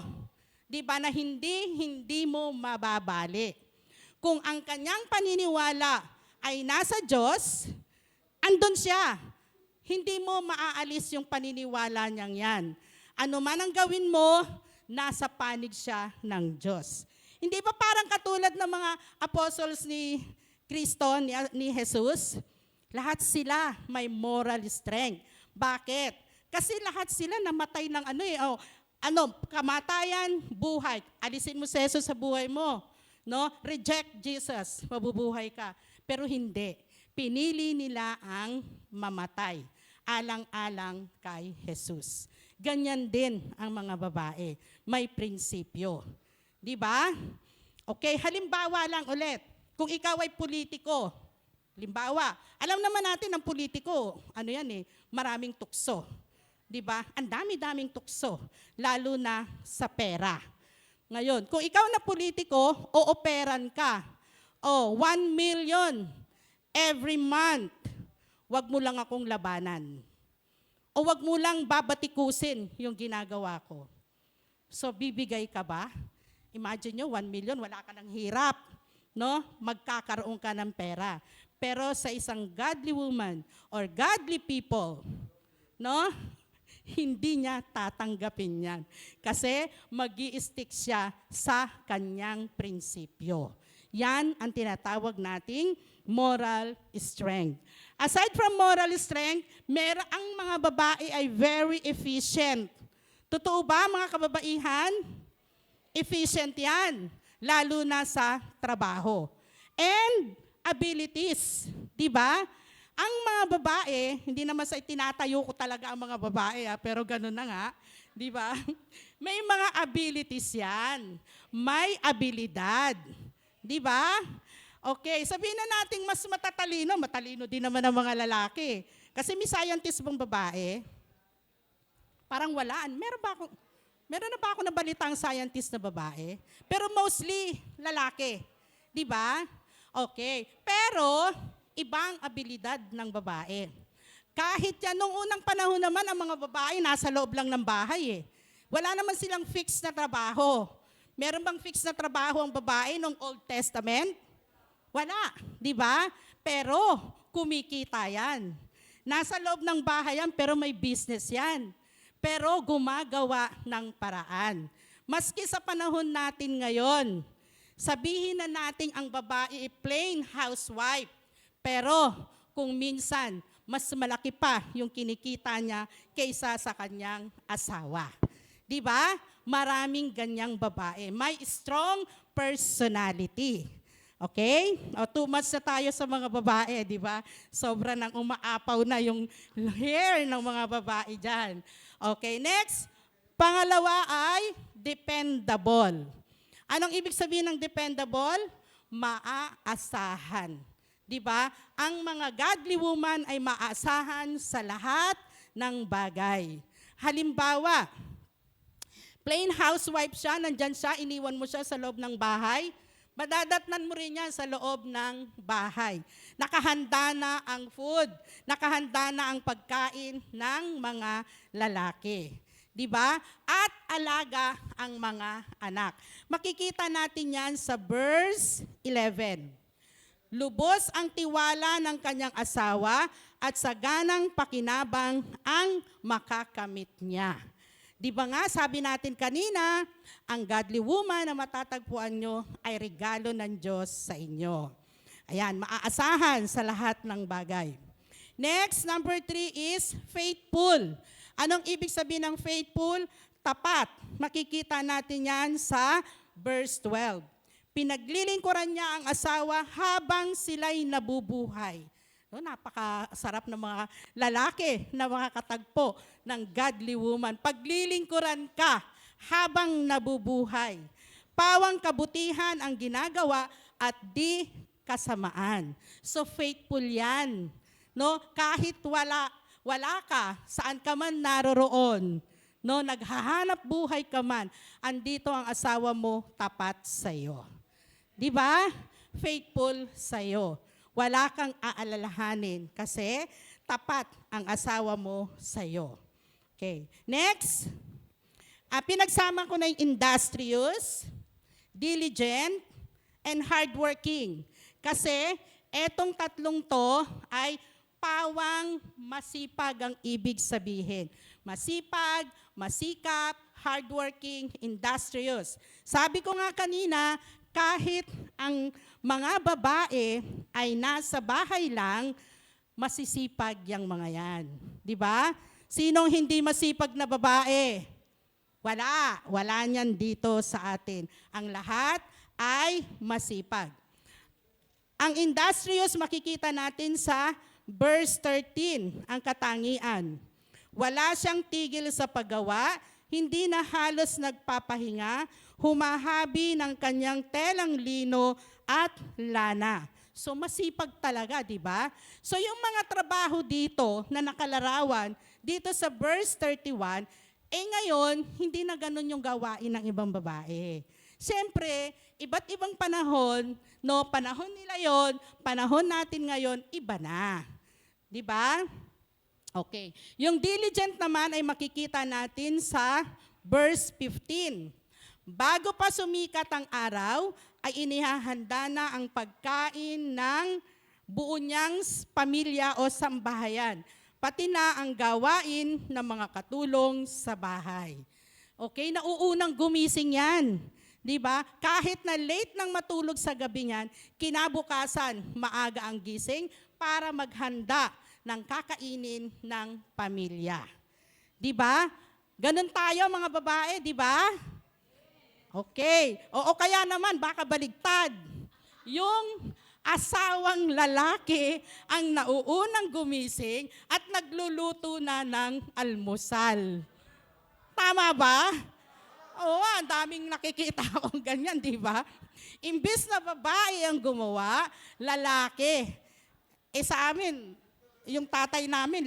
Speaker 9: Di ba na hindi mo mababali. Kung ang kanyang paniniwala ay nasa Diyos, andun siya. Hindi mo maaalis yung paniniwala niyang yan. Ano man ang gawin mo, nasa panig siya ng Diyos. Hindi ba parang katulad ng mga apostles ni Kristo, ni Jesus? Lahat sila may moral strength. Bakit? Kasi lahat sila namatay ng kamatayan, buhay. Alisin mo si Jesus sa buhay mo. No? Reject Jesus, mabubuhay ka. Pero hindi. Pinili nila ang mamatay. Alang-alang kay Jesus. Ganyan din ang mga babae. May prinsipyo. Di ba? Okay, halimbawa lang ulit. Kung ikaw ay politiko, halimbawa, alam naman natin ang politiko, maraming tukso. Di ba? Ang dami-daming tukso, lalo na sa pera. Ngayon, kung ikaw na politiko, ooperan ka. 1 million every month. Wag mo lang akong labanan. O wag mo lang babatikusin yung ginagawa ko. So, bibigay ka ba? Imagine nyo, 1 million, wala ka ng hirap. No? Magkakaroon ka ng pera. Pero sa isang godly woman or godly people, no? Hindi niya tatanggapin yan. Kasi mag-i-stick siya sa kanyang prinsipyo. Yan ang tinatawag nating moral strength. Aside from moral strength, ang mga babae ay very efficient. Totoo ba mga kababaihan? Efficient yan. Lalo na sa trabaho. And abilities. Di ba? Ang mga babae, hindi naman sa itinatayo ko talaga ang mga babae, pero ganun na nga. Di ba? May mga abilities yan. May abilidad. Di ba? Okay, sabihin na natin mas matalino din naman ang mga lalaki. Kasi may scientist bang babae? Parang walaan. Meron na ba ako nabalitang scientist na babae? Pero mostly, lalaki. Di ba? Okay. Pero, ibang abilidad ng babae. Kahit yan, nung unang panahon naman, ang mga babae nasa loob lang ng bahay eh. Wala naman silang fixed na trabaho. Meron bang fixed na trabaho ang babae nung Old Testament? Wala. Di ba? Pero, kumikita yan. Nasa loob ng bahay yan, pero may business yan. Pero gumagawa ng paraan. Maski sa panahon natin ngayon, sabihin na natin ang babae ay plain housewife. Pero kung minsan, mas malaki pa yung kinikita niya kaysa sa kanyang asawa. Di ba? Maraming ganyang babae. May strong personality. Okay? O, too much na tayo sa mga babae, di ba? Sobra nang umaapaw na yung hair ng mga babae dyan. Okay, next. Pangalawa ay dependable. Anong ibig sabihin ng dependable? Maaasahan. Di ba? Ang mga godly woman ay maaasahan sa lahat ng bagay. Halimbawa, plain housewife siya, nandyan siya, iniwan mo siya sa loob ng bahay, madadatnan mo rin yan sa loob ng bahay. Nakahanda na ang food, nakahanda na ang pagkain ng mga lalaki. Di ba? At alaga ang mga anak. Makikita natin yan sa verse 11. Lubos ang tiwala ng kanyang asawa at sa ganang pakinabang ang makakamit niya. Di ba nga, sabi natin kanina, ang godly woman na matatagpuan nyo ay regalo ng Diyos sa inyo. Ayan, maaasahan sa lahat ng bagay. Next, number 3 is faithful. Anong ibig sabihin ng faithful? Tapat. Makikita natin yan sa verse 12. Pinaglilingkuran niya ang asawa habang sila'y nabubuhay. No, napakasarap ng mga lalaki na mga katagpo ng godly woman. Paglilingkuran ka habang nabubuhay. Pawang kabutihan ang ginagawa at di kasamaan. So faithful yan. No, kahit wala ka, saan ka man naroroon, no, naghahanap buhay ka man, andito ang asawa mo tapat sa iyo. Di ba? Faithful sa'yo. Wala kang aalalahanin kasi tapat ang asawa mo sa'yo. Okay. Next. Pinagsama ko na yung industrious, diligent, and hardworking. Kasi etong tatlong to ay pawang masipag ang ibig sabihin. Masipag, masikap, hardworking, industrious. Sabi ko nga kanina, kahit ang mga babae ay nasa bahay lang, masisipag yang mga yan. Di ba? Sinong hindi masipag na babae? Wala niyan dito sa atin. Ang lahat ay masipag. Ang industrious makikita natin sa verse 13, ang katangian. Wala siyang tigil sa paggawa, hindi na halos nagpapahinga, humahabi ng kanyang telang lino at lana. So masipag talaga, di ba? So yung mga trabaho dito na nakalarawan, dito sa verse 31, ngayon, hindi na ganun yung gawain ng ibang babae. Siyempre, iba't ibang panahon, no, panahon nila yon, panahon natin ngayon, iba na. Di ba? Okay. Yung diligent naman ay makikita natin sa verse 15. Bago pa sumikat ang araw, ay inihahanda na ang pagkain ng buo niyang pamilya o sambahayan, pati na ang gawain ng mga katulong sa bahay. Okay, nauunang gumising yan. Di ba? Kahit na late nang matulog sa gabi niyan, kinabukasan, maaga ang gising para maghanda ng kakainin ng pamilya. Di ba? Ganun tayo mga babae, di ba? Okay. O kaya naman, baka baligtad. Yung asawang lalaki ang nauunang gumising at nagluluto na ng almusal. Tama ba? Oo, ang daming nakikita akong ganyan, di ba? Imbis na babae ang gumawa, lalaki. Sa amin, yung tatay namin,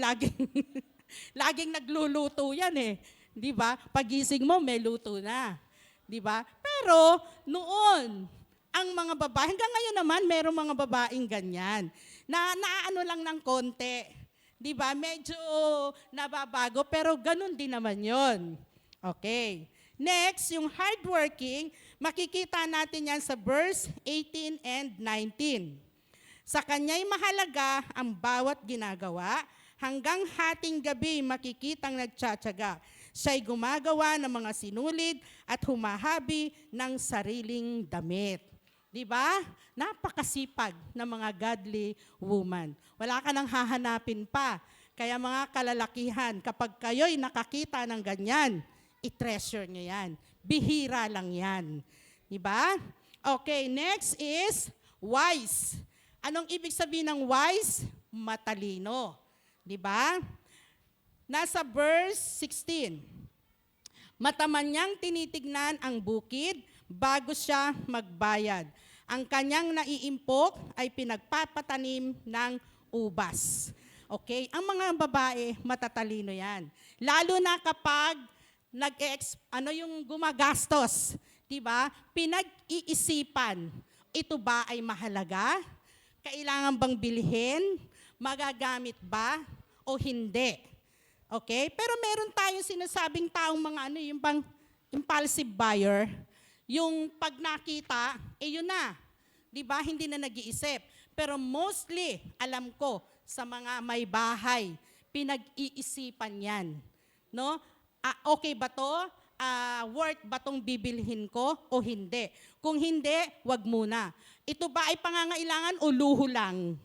Speaker 9: laging nagluluto yan eh. Di ba? Pagising mo, may luto na. Di ba? Pero noon, ang mga babae, hanggang ngayon naman, merong mga babaeng ganyan. Naano lang ng konti. Di ba? Medyo nababago, pero ganun din naman yon. Okay. Next, yung hardworking, makikita natin yan sa verse 18 and 19. Sa kanya'y mahalaga ang bawat ginagawa, hanggang hating gabi makikitang nagtsatsaga. Siya'y gumagawa ng mga sinulid at humahabi ng sariling damit. Di ba? Napakasipag ng mga godly woman. Wala ka nang hahanapin pa. Kaya mga kalalakihan, kapag kayo'y nakakita ng ganyan, i-treasure nyo yan. Bihira lang yan. Di ba? Okay, next is wise. Anong ibig sabihin ng wise? Matalino. Di ba? Nasa verse 16. Mataman niyang tinitignan ang bukid bago siya magbayad. Ang kanyang naiimpok ay pinagpapatanim ng ubas. Okay? Ang mga babae, matatalino yan. Lalo na kapag yung gumagastos, 'di ba? Pinag-iisipan, ito ba ay mahalaga? Kailangan bang bilhin? Magagamit ba o hindi? Okay? Pero meron tayong sinasabing taong mga yung impulsive buyer, yung pag nakita, yun na. 'Di ba? Hindi na nag-iisip. Pero mostly, alam ko sa mga may bahay, pinag-iisipan 'yan. No? Okay ba to? Worth ba tong bibilhin ko o hindi? Kung hindi, wag muna. Ito ba ay pangangailangan o luho lang?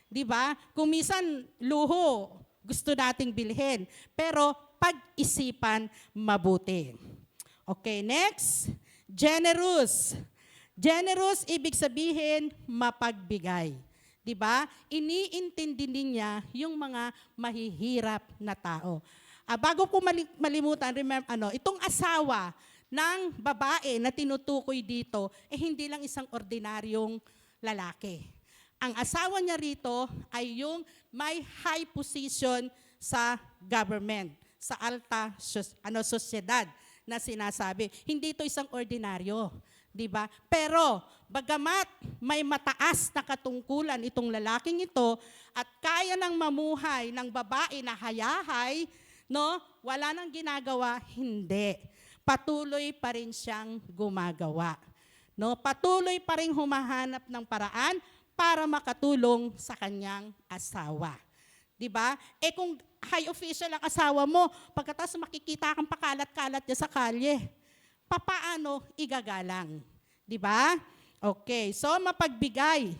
Speaker 9: Di ba? Kung minsan, luho, gusto nating bilhin. Pero pag-isipan mabuti. Okay, next. Generous. Generous, ibig sabihin, mapagbigay. Di ba? Iniintindi niya yung mga mahihirap na tao. Bago ko malimutan, remember, itong asawa ng babae na tinutukoy dito, hindi lang isang ordinaryong lalaki. Ang asawa niya rito ay yung may high position sa government, sa alta sosyedad na sinasabi. Hindi ito isang ordinaryo. Di ba? Pero, bagamat may mataas na katungkulan itong lalaking ito at kaya nang mamuhay ng babae na hayahay, no? Wala nang ginagawa, hindi. Patuloy pa rin siyang gumagawa. No? Patuloy pa rin humahanap ng paraan para makatulong sa kanyang asawa. 'Di ba? Kung high official ang asawa mo, pagkatapos makikita kang pakalat-kalat niya sa kalye, papaano igagalang? 'Di ba? Okay, so mapagbigay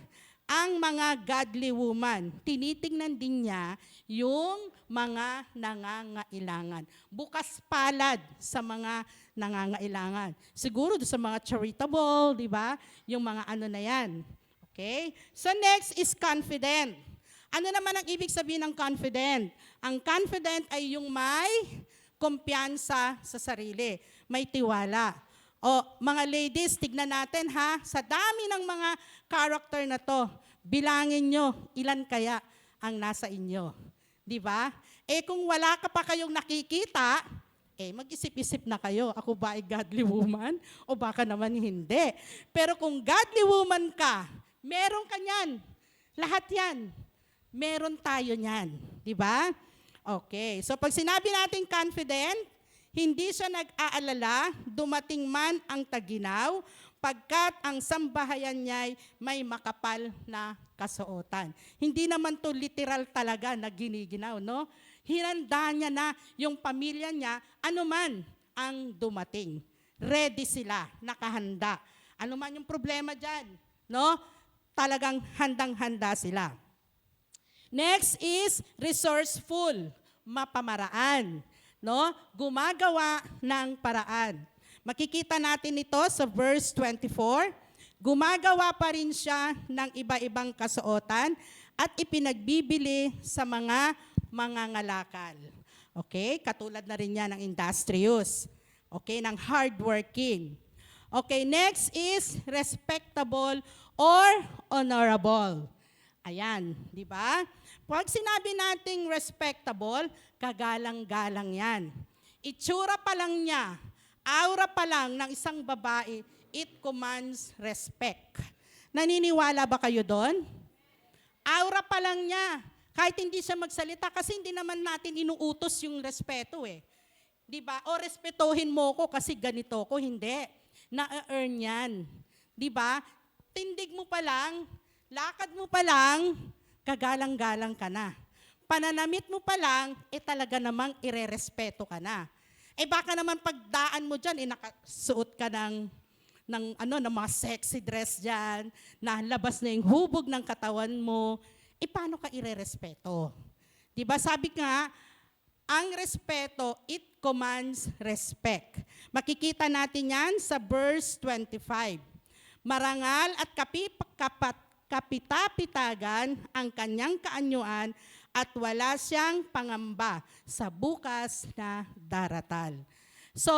Speaker 9: ang mga godly woman. Tinitingnan din niya yung mga nangangailangan. Bukas palad sa mga nangangailangan. Siguro sa mga charitable, 'di ba? Yung mga ano na 'yan. Okay? So next is confident. Ano naman ang ibig sabihin ng confident? Ang confident ay yung may kumpiyansa sa sarili, may tiwala. O mga ladies, tignan natin ha, sa dami ng mga character na to, bilangin nyo ilan kaya ang nasa inyo. Di ba? Kung wala ka pa kayong nakikita, mag-isip-isip na kayo, ako ba ay godly woman o baka naman hindi. Pero kung godly woman ka, meron ka niyan. Lahat yan. Meron tayo niyan. Di ba? Okay. So pag sinabi natin confident, hindi siya nag-aalala, dumating man ang taginaw, pagkat ang sambahayan niya may makapal na kasuotan. Hindi naman to literal talaga na giniginaw, no? Hinanda niya na yung pamilya niya, anuman ang dumating. Ready sila, nakahanda. Ano man yung problema dyan, no? Talagang handang-handa sila. Next is resourceful, mapamaraan, no? Gumagawa ng paraan. Makikita natin ito sa verse 24. Gumagawa pa rin siya ng iba-ibang kasuotan at ipinagbibili sa mga mangangalakal. Okay? Katulad na rin yan ng industrious. Okay? Ng hardworking. Okay, next is respectable or honorable. Ayan, di ba? Pag sinabi nating respectable, kagalang-galang yan. Itsura pa lang niya, aura pa lang ng isang babae, it commands respect. Naniniwala ba kayo doon? Aura pa lang niya, kahit hindi siya magsalita, kasi hindi naman natin inuutos yung respeto eh. Di ba? O respetuhin mo ko kasi ganito ko, hindi. Na-earn yan. Di ba? Tindig mo pa lang, lakad mo pa lang, kagalang-galang ka na. Pananamit mo pa lang, talaga namang irerespeto ka na. Baka naman pagdaan mo dyan, nakasuot ka ng mga sexy dress dyan, nalabas na yung hubog ng katawan mo, paano ka irerespeto? Diba sabi nga, ang respeto, it commands respect. Makikita natin yan sa verse 25. Marangal at kapitapitagan ang kanyang kaanyuan at wala siyang pangamba sa bukas na daratal. So,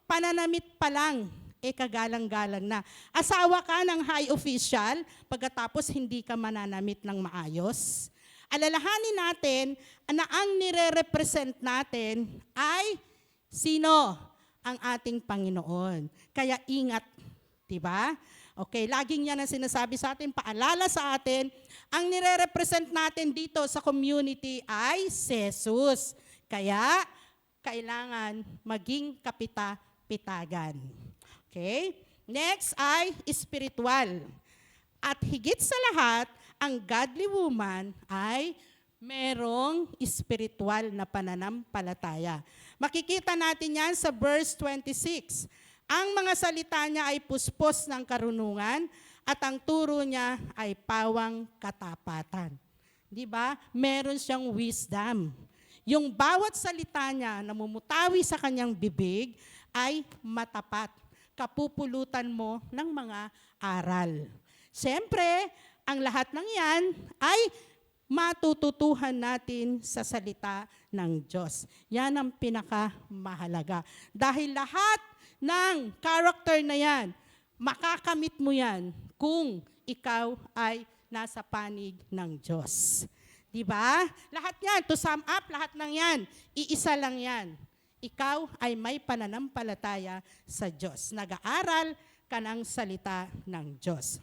Speaker 9: pananamit pa lang, kagalang-galang na. Asawa ka ng high official, pagkatapos hindi ka mananamit ng maayos. Alalahanin natin na ang nire-represent natin ay sino? Ang ating Panginoon. Kaya ingat, diba? Okay, laging yan ang sinasabi sa atin, paalala sa atin, ang nire-represent natin dito sa community ay si Jesus. Kaya, kailangan maging kapita-pitagan. Okay? Next ay spiritual. At higit sa lahat, ang godly woman ay merong spiritual na pananampalataya. Makikita natin yan sa verse 26. Ang mga salita niya ay puspos ng karunungan at ang turo niya ay pawang katapatan. Di ba? Meron siyang wisdom. Yung bawat salita niya na mumutawi sa kanyang bibig ay matapat. Kapupulutan mo ng mga aral. Siyempre, ang lahat ng yan ay matututuhan natin sa salita ng Diyos. Yan ang pinakamahalaga. Dahil lahat ng character na yan, makakamit mo yan kung ikaw ay nasa panig ng Diyos. Diba? Lahat yan, to sum up, lahat ng yan, iisa lang yan. ikaw ay may pananampalataya sa Diyos. Nag-aaral ka ng salita ng Diyos.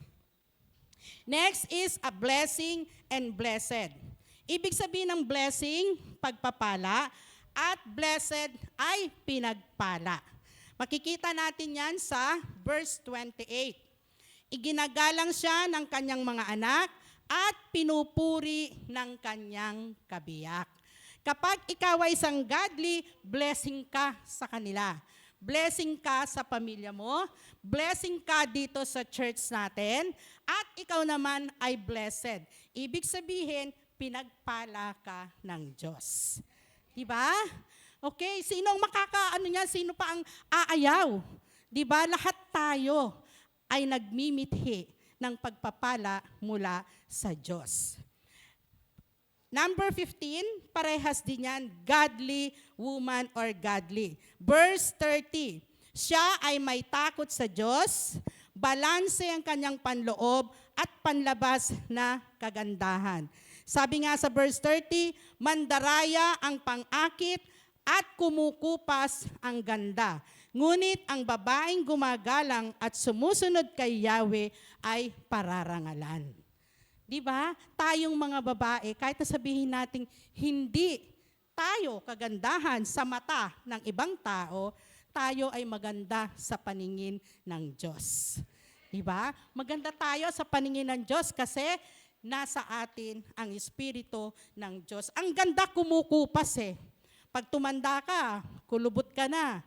Speaker 9: Next is a blessing and blessed. Ibig sabihin ng blessing, pagpapala, at blessed ay pinagpala. Makikita natin yan sa verse 28. Iginagalang siya ng kanyang mga anak at pinupuri ng kanyang kabiyak. Kapag ikaw ay isang godly, blessing ka sa kanila. Blessing ka sa pamilya mo, blessing ka dito sa church natin, at ikaw naman ay blessed. Ibig sabihin, pinagpala ka ng Diyos. Diba? Okay, sino ang sino pa ang aayaw? Diba? Lahat tayo ay nagmimithi ng pagpapala mula sa Diyos. Number 15, parehas din yan, godly woman or godly. Verse 30, siya ay may takot sa Diyos, balanse ang kanyang panloob at panlabas na kagandahan. Sabi nga sa verse 30, mandaraya ang pang-akit at kumukupas ang ganda. Ngunit ang babaeng gumagalang at sumusunod kay Yahweh ay pararangalan. Di ba? Tayong mga babae, kahit na sabihin natin hindi tayo kagandahan sa mata ng ibang tao, tayo ay maganda sa paningin ng Diyos. Di ba? Maganda tayo sa paningin ng Diyos kasi nasa atin ang Espiritu ng Diyos. Ang ganda kumukupas eh. Pag tumanda ka, kulubot ka na,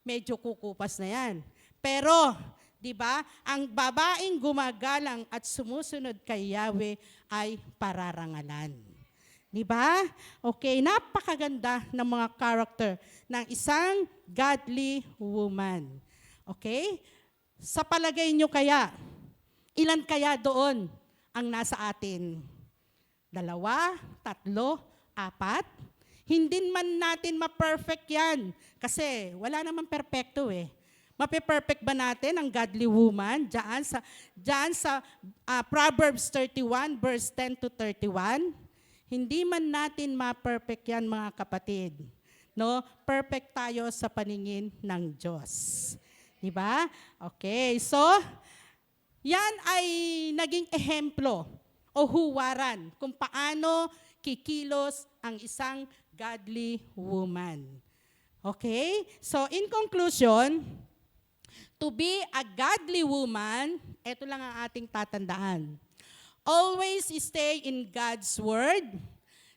Speaker 9: medyo kukupas na yan. Pero, di ba, ang babaeng gumagalang at sumusunod kay Yahweh ay pararangalan. Di ba? Okay, napakaganda ng mga character ng isang godly woman. Okay? Sa palagay nyo kaya, ilan kaya doon ang nasa atin? 2, 3, 4? Hindi man natin ma-perfect yan. Kasi wala naman perfecto eh. Mape-perfect ba natin ang godly woman? Diyan sa Proverbs 31, verse 10 to 31. Hindi man natin ma-perfect yan, mga kapatid. No? Perfect tayo sa paningin ng Diyos. Diba? Okay, so, yan ay naging ehemplo o huwaran kung paano kikilos ang isang godly woman. Okay? So, in conclusion, to be a godly woman, ito lang ang ating tatandaan. Always stay in God's Word.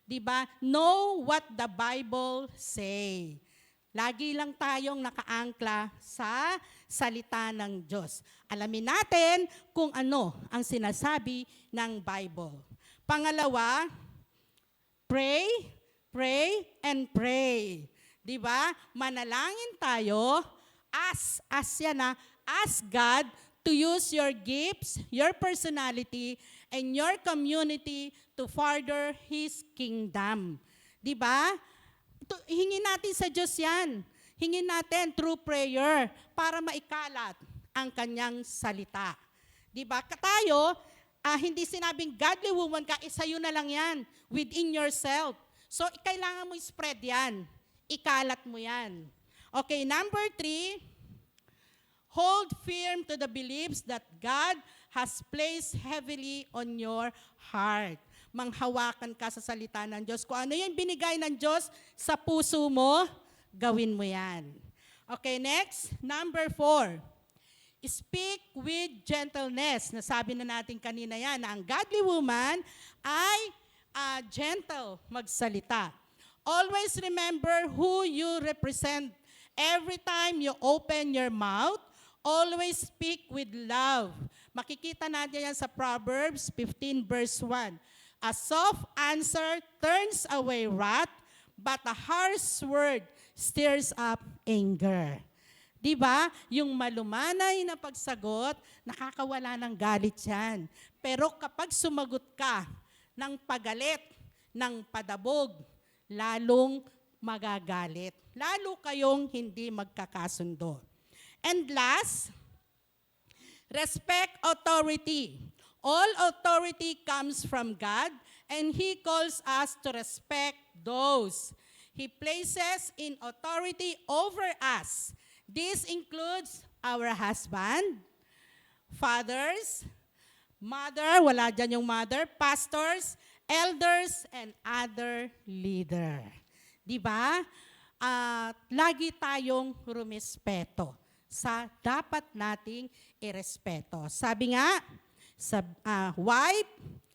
Speaker 9: Diba? Know what the Bible say. Lagi lang tayong nakaangkla sa salita ng Diyos. Alamin natin kung ano ang sinasabi ng Bible. Pangalawa, pray, pray, and pray. Diba? Manalangin tayo, ask God to use your gifts, your personality, and your community to further His kingdom. Diba? Hingin natin sa Diyos yan. Hingin natin through prayer para maikalat ang kanyang salita. Diba? Tayo, hindi sinabing godly woman ka, isayo na lang yan within yourself. So, kailangan mo spread yan. Ikalat mo yan. Okay, number 3, hold firm to the beliefs that God has placed heavily on your heart. Manghawakan ka sa salita ng Diyos. Kung ano yung binigay ng Diyos sa puso mo, gawin mo yan. Okay, next, number 4, speak with gentleness. Nasabi na natin kanina yan, na ang godly woman ay gentle magsalita. Always remember who you represent. Every time you open your mouth, always speak with love. Makikita natin yan sa Proverbs 15 verse 1. A soft answer turns away wrath, but a harsh word stirs up anger. Diba? Yung malumanay na pagsagot, nakakawala ng galit yan. Pero kapag sumagot ka ng pagalit, ng padabog, lalong magagalit. Lalo kayong hindi magkakasundo. And last, respect authority. All authority comes from God, and He calls us to respect those He places in authority over us. This includes our husband, fathers, mother, wala dyan yung mother, pastors, elders, and other leader. Di ba? Lagi tayong rumispeto sa dapat nating irespeto. Sabi nga, wife,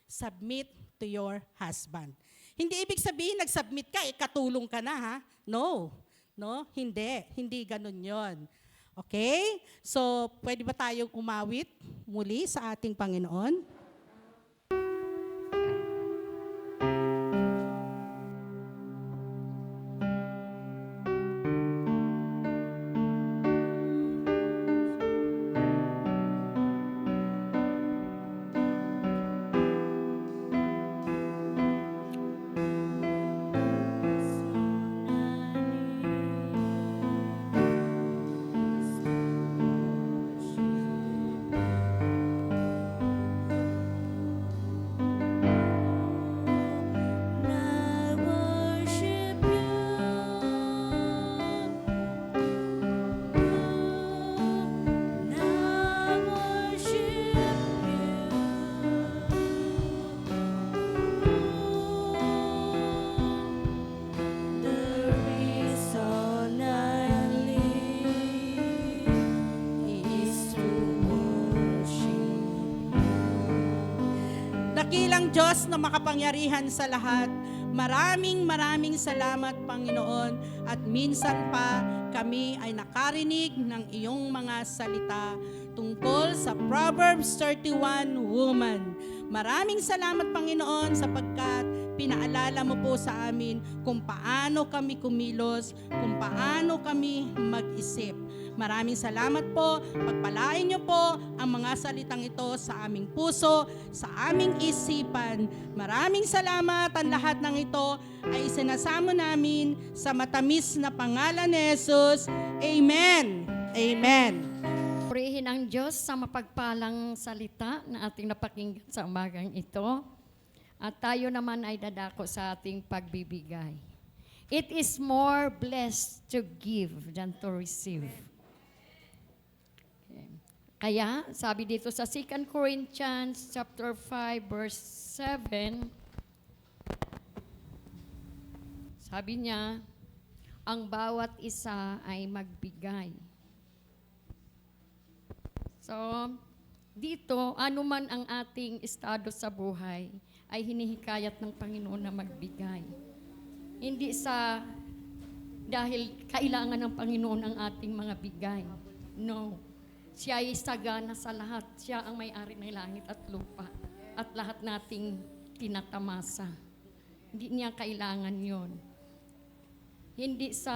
Speaker 9: submit to your husband. Hindi ibig sabihin nag-submit ka, katulong ka na ha? No, hindi ganun yon. Okay? So, pwede ba tayong umawit muli sa ating Panginoon? Dakilang Diyos na makapangyarihan sa lahat, maraming salamat, Panginoon, at minsan pa kami ay nakarinig ng iyong mga salita tungkol sa Proverbs 31 woman. Maraming salamat, Panginoon, sapagkat pinaalala mo po sa amin kung paano kami kumilos, kung paano kami mag-isip. Maraming salamat po. Pagpalain niyo po ang mga salitang ito sa aming puso, sa aming isipan. Maraming salamat. Ang lahat ng ito ay isinasamo namin sa matamis na pangalan ni Jesus. Amen. Amen.
Speaker 3: Purihin ang Diyos sa mapagpalang salita na ating napakinggan sa umagang ito. At tayo naman ay dadako sa ating pagbibigay. It is more blessed to give than to receive. Kaya, sabi dito sa 2 Corinthians chapter 5, verse 7, sabi niya, ang bawat isa ay magbigay. So, dito, anuman ang ating estado sa buhay, ay hinihikayat ng Panginoon na magbigay. Hindi sa dahil kailangan ng Panginoon ang ating mga bigay. No. Siya ay sagana sa lahat. Siya ang may-ari ng langit at lupa. At lahat nating tinatamasa. Hindi niya kailangan yon. Hindi sa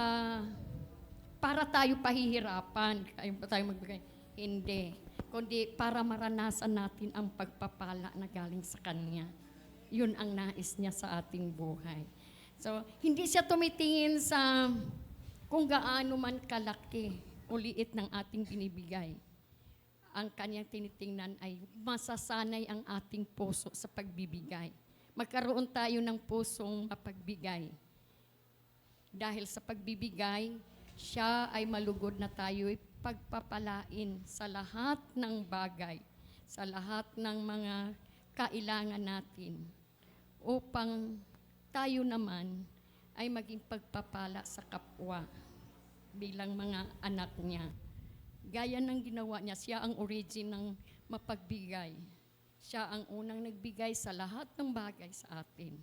Speaker 3: para tayo pahihirapan, tayo magbigay. Hindi. Kundi para maranasan natin ang pagpapala na galing sa Kanya. Yun ang nais niya sa ating buhay. So, hindi siya tumitingin sa kung gaano man kalaki o liit ng ating binibigay. Ang kanyang tinitingnan ay masasanay ang ating puso sa pagbibigay. Magkaroon tayo ng pusong mapagbigay. Dahil sa pagbibigay, siya ay malugod na tayo'y pagpapalain sa lahat ng bagay, sa lahat ng mga kailangan natin, upang tayo naman ay maging pagpapala sa kapwa bilang mga anak niya. Gaya ng ginawa niya, siya ang origin ng mapagbigay. Siya ang unang nagbigay sa lahat ng bagay sa atin.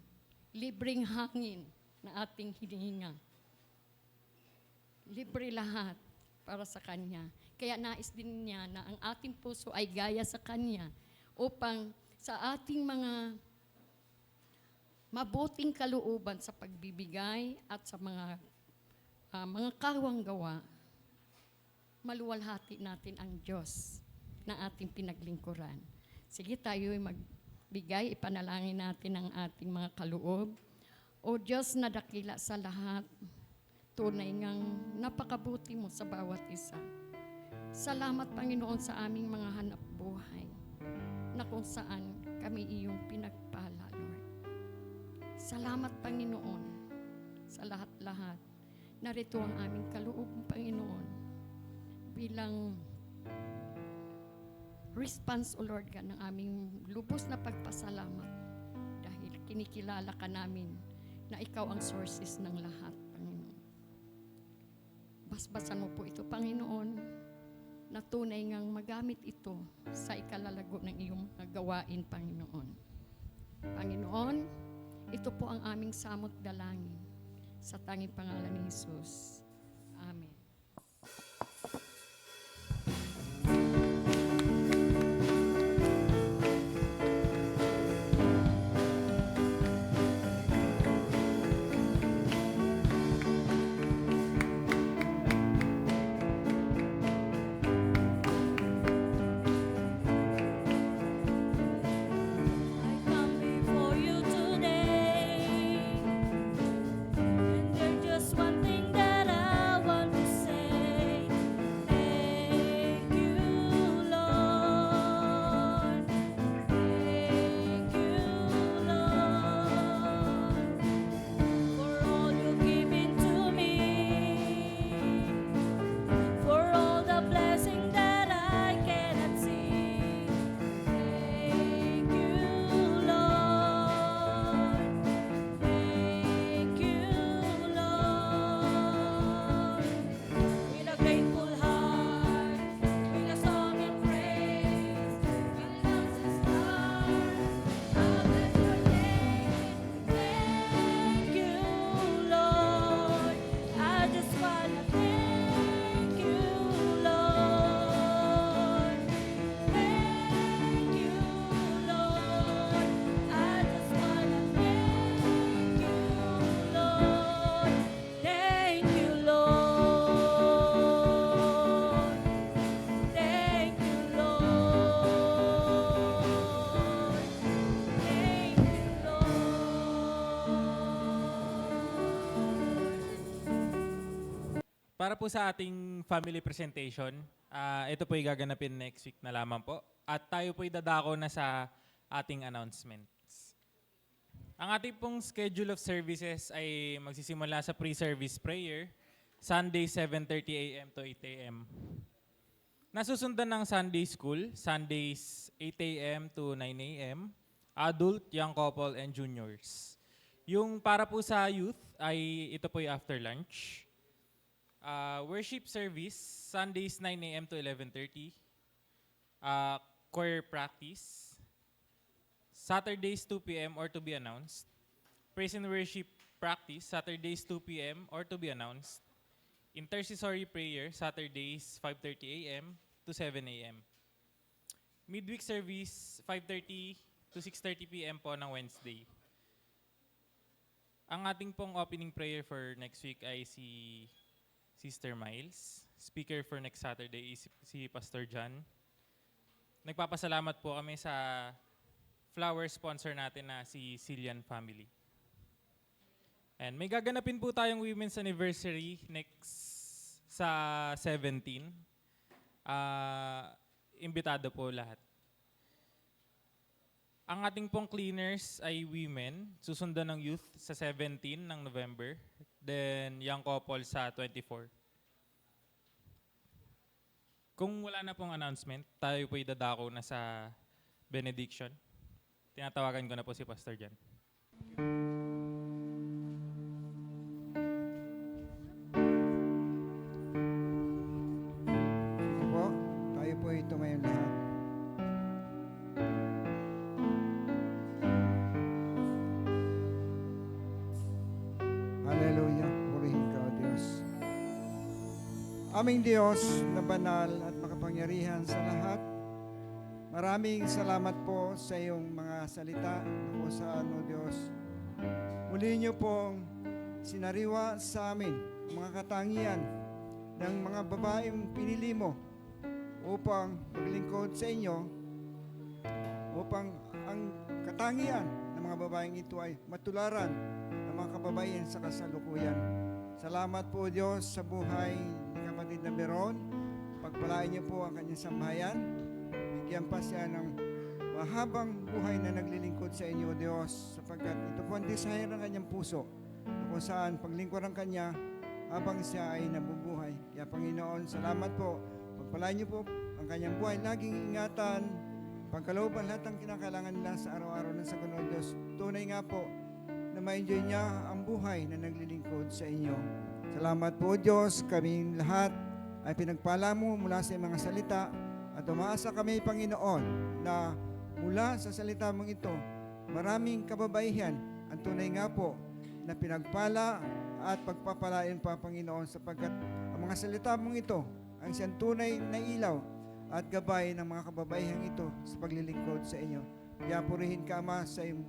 Speaker 3: Libreng hangin na ating hinihinga. Libre lahat para sa Kanya. Kaya nais din niya na ang ating puso ay gaya sa Kanya upang sa ating mga mabuting kalooban sa pagbibigay at sa mga kawang gawa, maluwalhati natin ang Diyos na ating pinaglingkuran. Sige, tayo'y magbigay, ipanalangin natin ang ating mga kaloob. O Diyos na dakila sa lahat, tunay ngang napakabuti mo sa bawat isa. Salamat, Panginoon, sa aming mga hanap buhay na kung saan kami iyong pinagpala, Lord. Salamat, Panginoon, sa lahat-lahat. Narito ang aming kaloob, Panginoon, bilang response, O Lord God, ng aming lubos na pagpasalamat dahil kinikilala ka namin na ikaw ang sources ng lahat, Panginoon. Basbasan mo po ito, Panginoon, na tunay ngang magamit ito sa ikalalago ng iyong mga gawain, Panginoon. Panginoon, ito po ang aming samot dalangin sa tanging pangalan ni Jesus. Amen. I come before you today, and there's just one thing that I want to say. Thank you, Lord. Thank you, Lord, for all you've given to me, for all the blessing that I cannot see. Thank you, Lord. Thank you, Lord. With a grateful heart, with a song and praise, with love's stars, I'll bless your name. Thank you, Lord. I just wanna thank you, Lord. Thank you, Lord. I just wanna thank you, Lord. Thank you, Lord. Thank you, Lord. Thank you, Lord.
Speaker 1: Para po sa ating family presentation, ito po gaganapin next week na lamang po. At tayo po dadako na sa ating announcements. Ang ating pong schedule of services ay magsisimula sa pre-service prayer, Sunday 7:30 a.m. to 8 a.m. Nasusundan ng Sunday School, Sundays 8 a.m. to 9 a.m., adult, young couple, and juniors. Yung para po sa youth ay ito po yung after lunch. Worship service, Sundays 9 a.m. to 11:30. Choir practice, Saturdays 2 p.m. or to be announced. Praise and worship practice, Saturdays 2 p.m. or to be announced. Intercessory prayer, Saturdays 5:30 a.m. to 7 a.m. Midweek service, 5:30 to 6:30 p.m. po ng Wednesday. Ang ating pong opening prayer for next week ay si Sister Miles. Speaker for next Saturday is si Pastor John. Nagpapasalamat po kami sa flower sponsor natin na si Cillian Family. And may gaganapin po tayong Women's Anniversary next sa 17. Imbitado po lahat. Ang ating pong cleaners ay women, susundan ng youth sa 17 ng November, then young couple sa 24. Kung wala na pong announcement, tayo po'y dadako na sa benediction. Tinatawagan ko na po si Pastor Jan.
Speaker 10: Sige po, tayo po tumayo lahat. Hallelujah, purihin ka, O Diyos. Aming Diyos na banal at makapangyarihan sa lahat, maraming salamat po sa iyong mga salita na kung saan, O Diyos. Muli niyo pong sinariwa sa amin ang mga katangian ng mga babaeng pinili mo upang maglingkod sa inyo, upang ang katangian ng mga babaeng ito ay matularan ng mga kababaihan sa kasalukuyan. Salamat po, Diyos, sa buhay ni kapatid na Beron. Pagpalain niyo po ang kanyang sambahayan. Bigyan pa siya ng mahabang buhay na naglilingkod sa inyo, Diyos, sapagkat ito po ang desire ng kanyang puso. kung saan paglingkuran kanya habang siya ay nabubuhay. Kaya Panginoon, salamat po. Pagpalain niyo po ang kanyang buhay. Laging ingatan, pagkalooban lahat ng kinakailangan nila sa araw-araw ng sa Ganoon Diyos. Tunay nga po na ma-enjoy niya ang buhay na naglilingkod sa inyo. Salamat po Diyos, kaming lahat ay pinagpala mo mula sa mga salita at umaasa kami Panginoon na mula sa salita mong ito, maraming kababaihan ang tunay nga po na pinagpala at pagpapalain pa Panginoon sapagkat ang mga salita mong ito ang siyang tunay na ilaw at gabay ng mga kababaihang ito sa paglilingkod sa inyo. Kaya purihin ka Ama sa iyong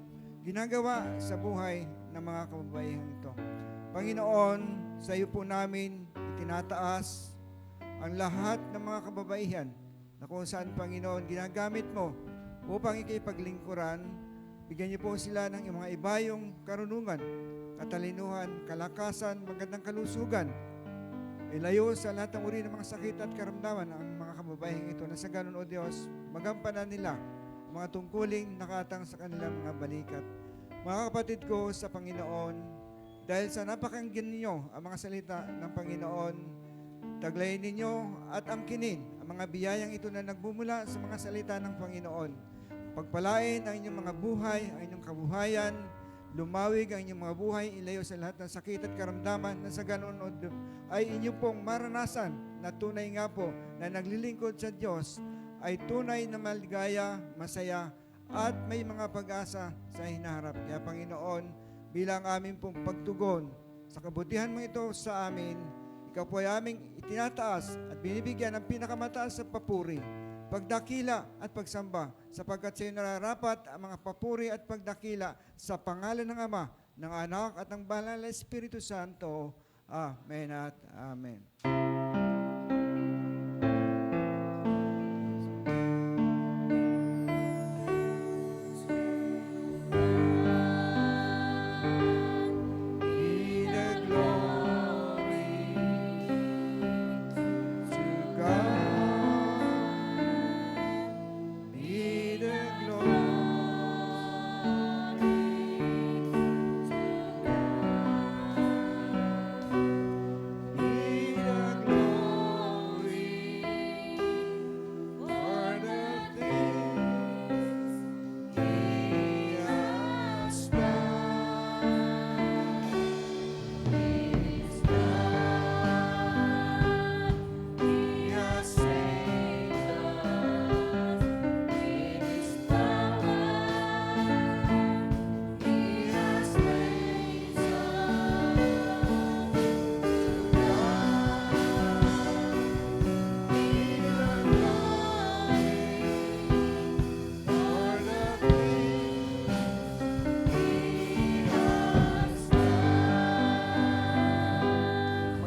Speaker 10: ginagawa sa buhay ng mga kababaihang ito. Panginoon, sa iyo po namin itinataas ang lahat ng mga kababaihan na kung saan Panginoon ginagamit mo upang ikipaglingkuran. Bigyan niyo po sila ng mga ibayong karunungan, katalinuhan, kalakasan, magandang kalusugan. Ilayo sa lahat ng uri ng mga sakit at karamdaman ang mga kababaihang ito na sa ganun, O Diyos, magampanan nila mga tungkuling nakatang sa kanilang mga balikat. Mga kapatid ko sa Panginoon, dahil sa napakinggan ninyo ang mga salita ng Panginoon, taglayin ninyo at angkinin ang mga biyayang ito na nagbumula sa mga salita ng Panginoon. Pagpalain ang inyong mga buhay, ang inyong kabuhayan, lumawig ang inyong mga buhay, ilayo sa lahat ng sakit at karamdaman na sa ganoon ay inyong pong maranasan na tunay nga po na naglilingkod sa Diyos ay tunay na maligaya, masaya at may mga pag-asa sa hinaharap. Kaya Panginoon, bilang aming pong pagtugon sa kabutihan mo ito sa amin, ikaw po ay aming itinataas at binibigyan ng pinakamataas sa papuri, pagdakila at pagsamba, sapagkat sa iyo nararapat ang mga papuri at pagdakila sa pangalan ng Ama, ng Anak at ng Banal na Espiritu Santo. Amen at Amen.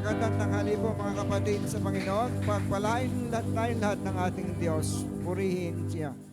Speaker 10: Magandang tanghali po mga kapatid sa Panginoon. Pagpalain lahat ng ating Diyos. Purihin siya.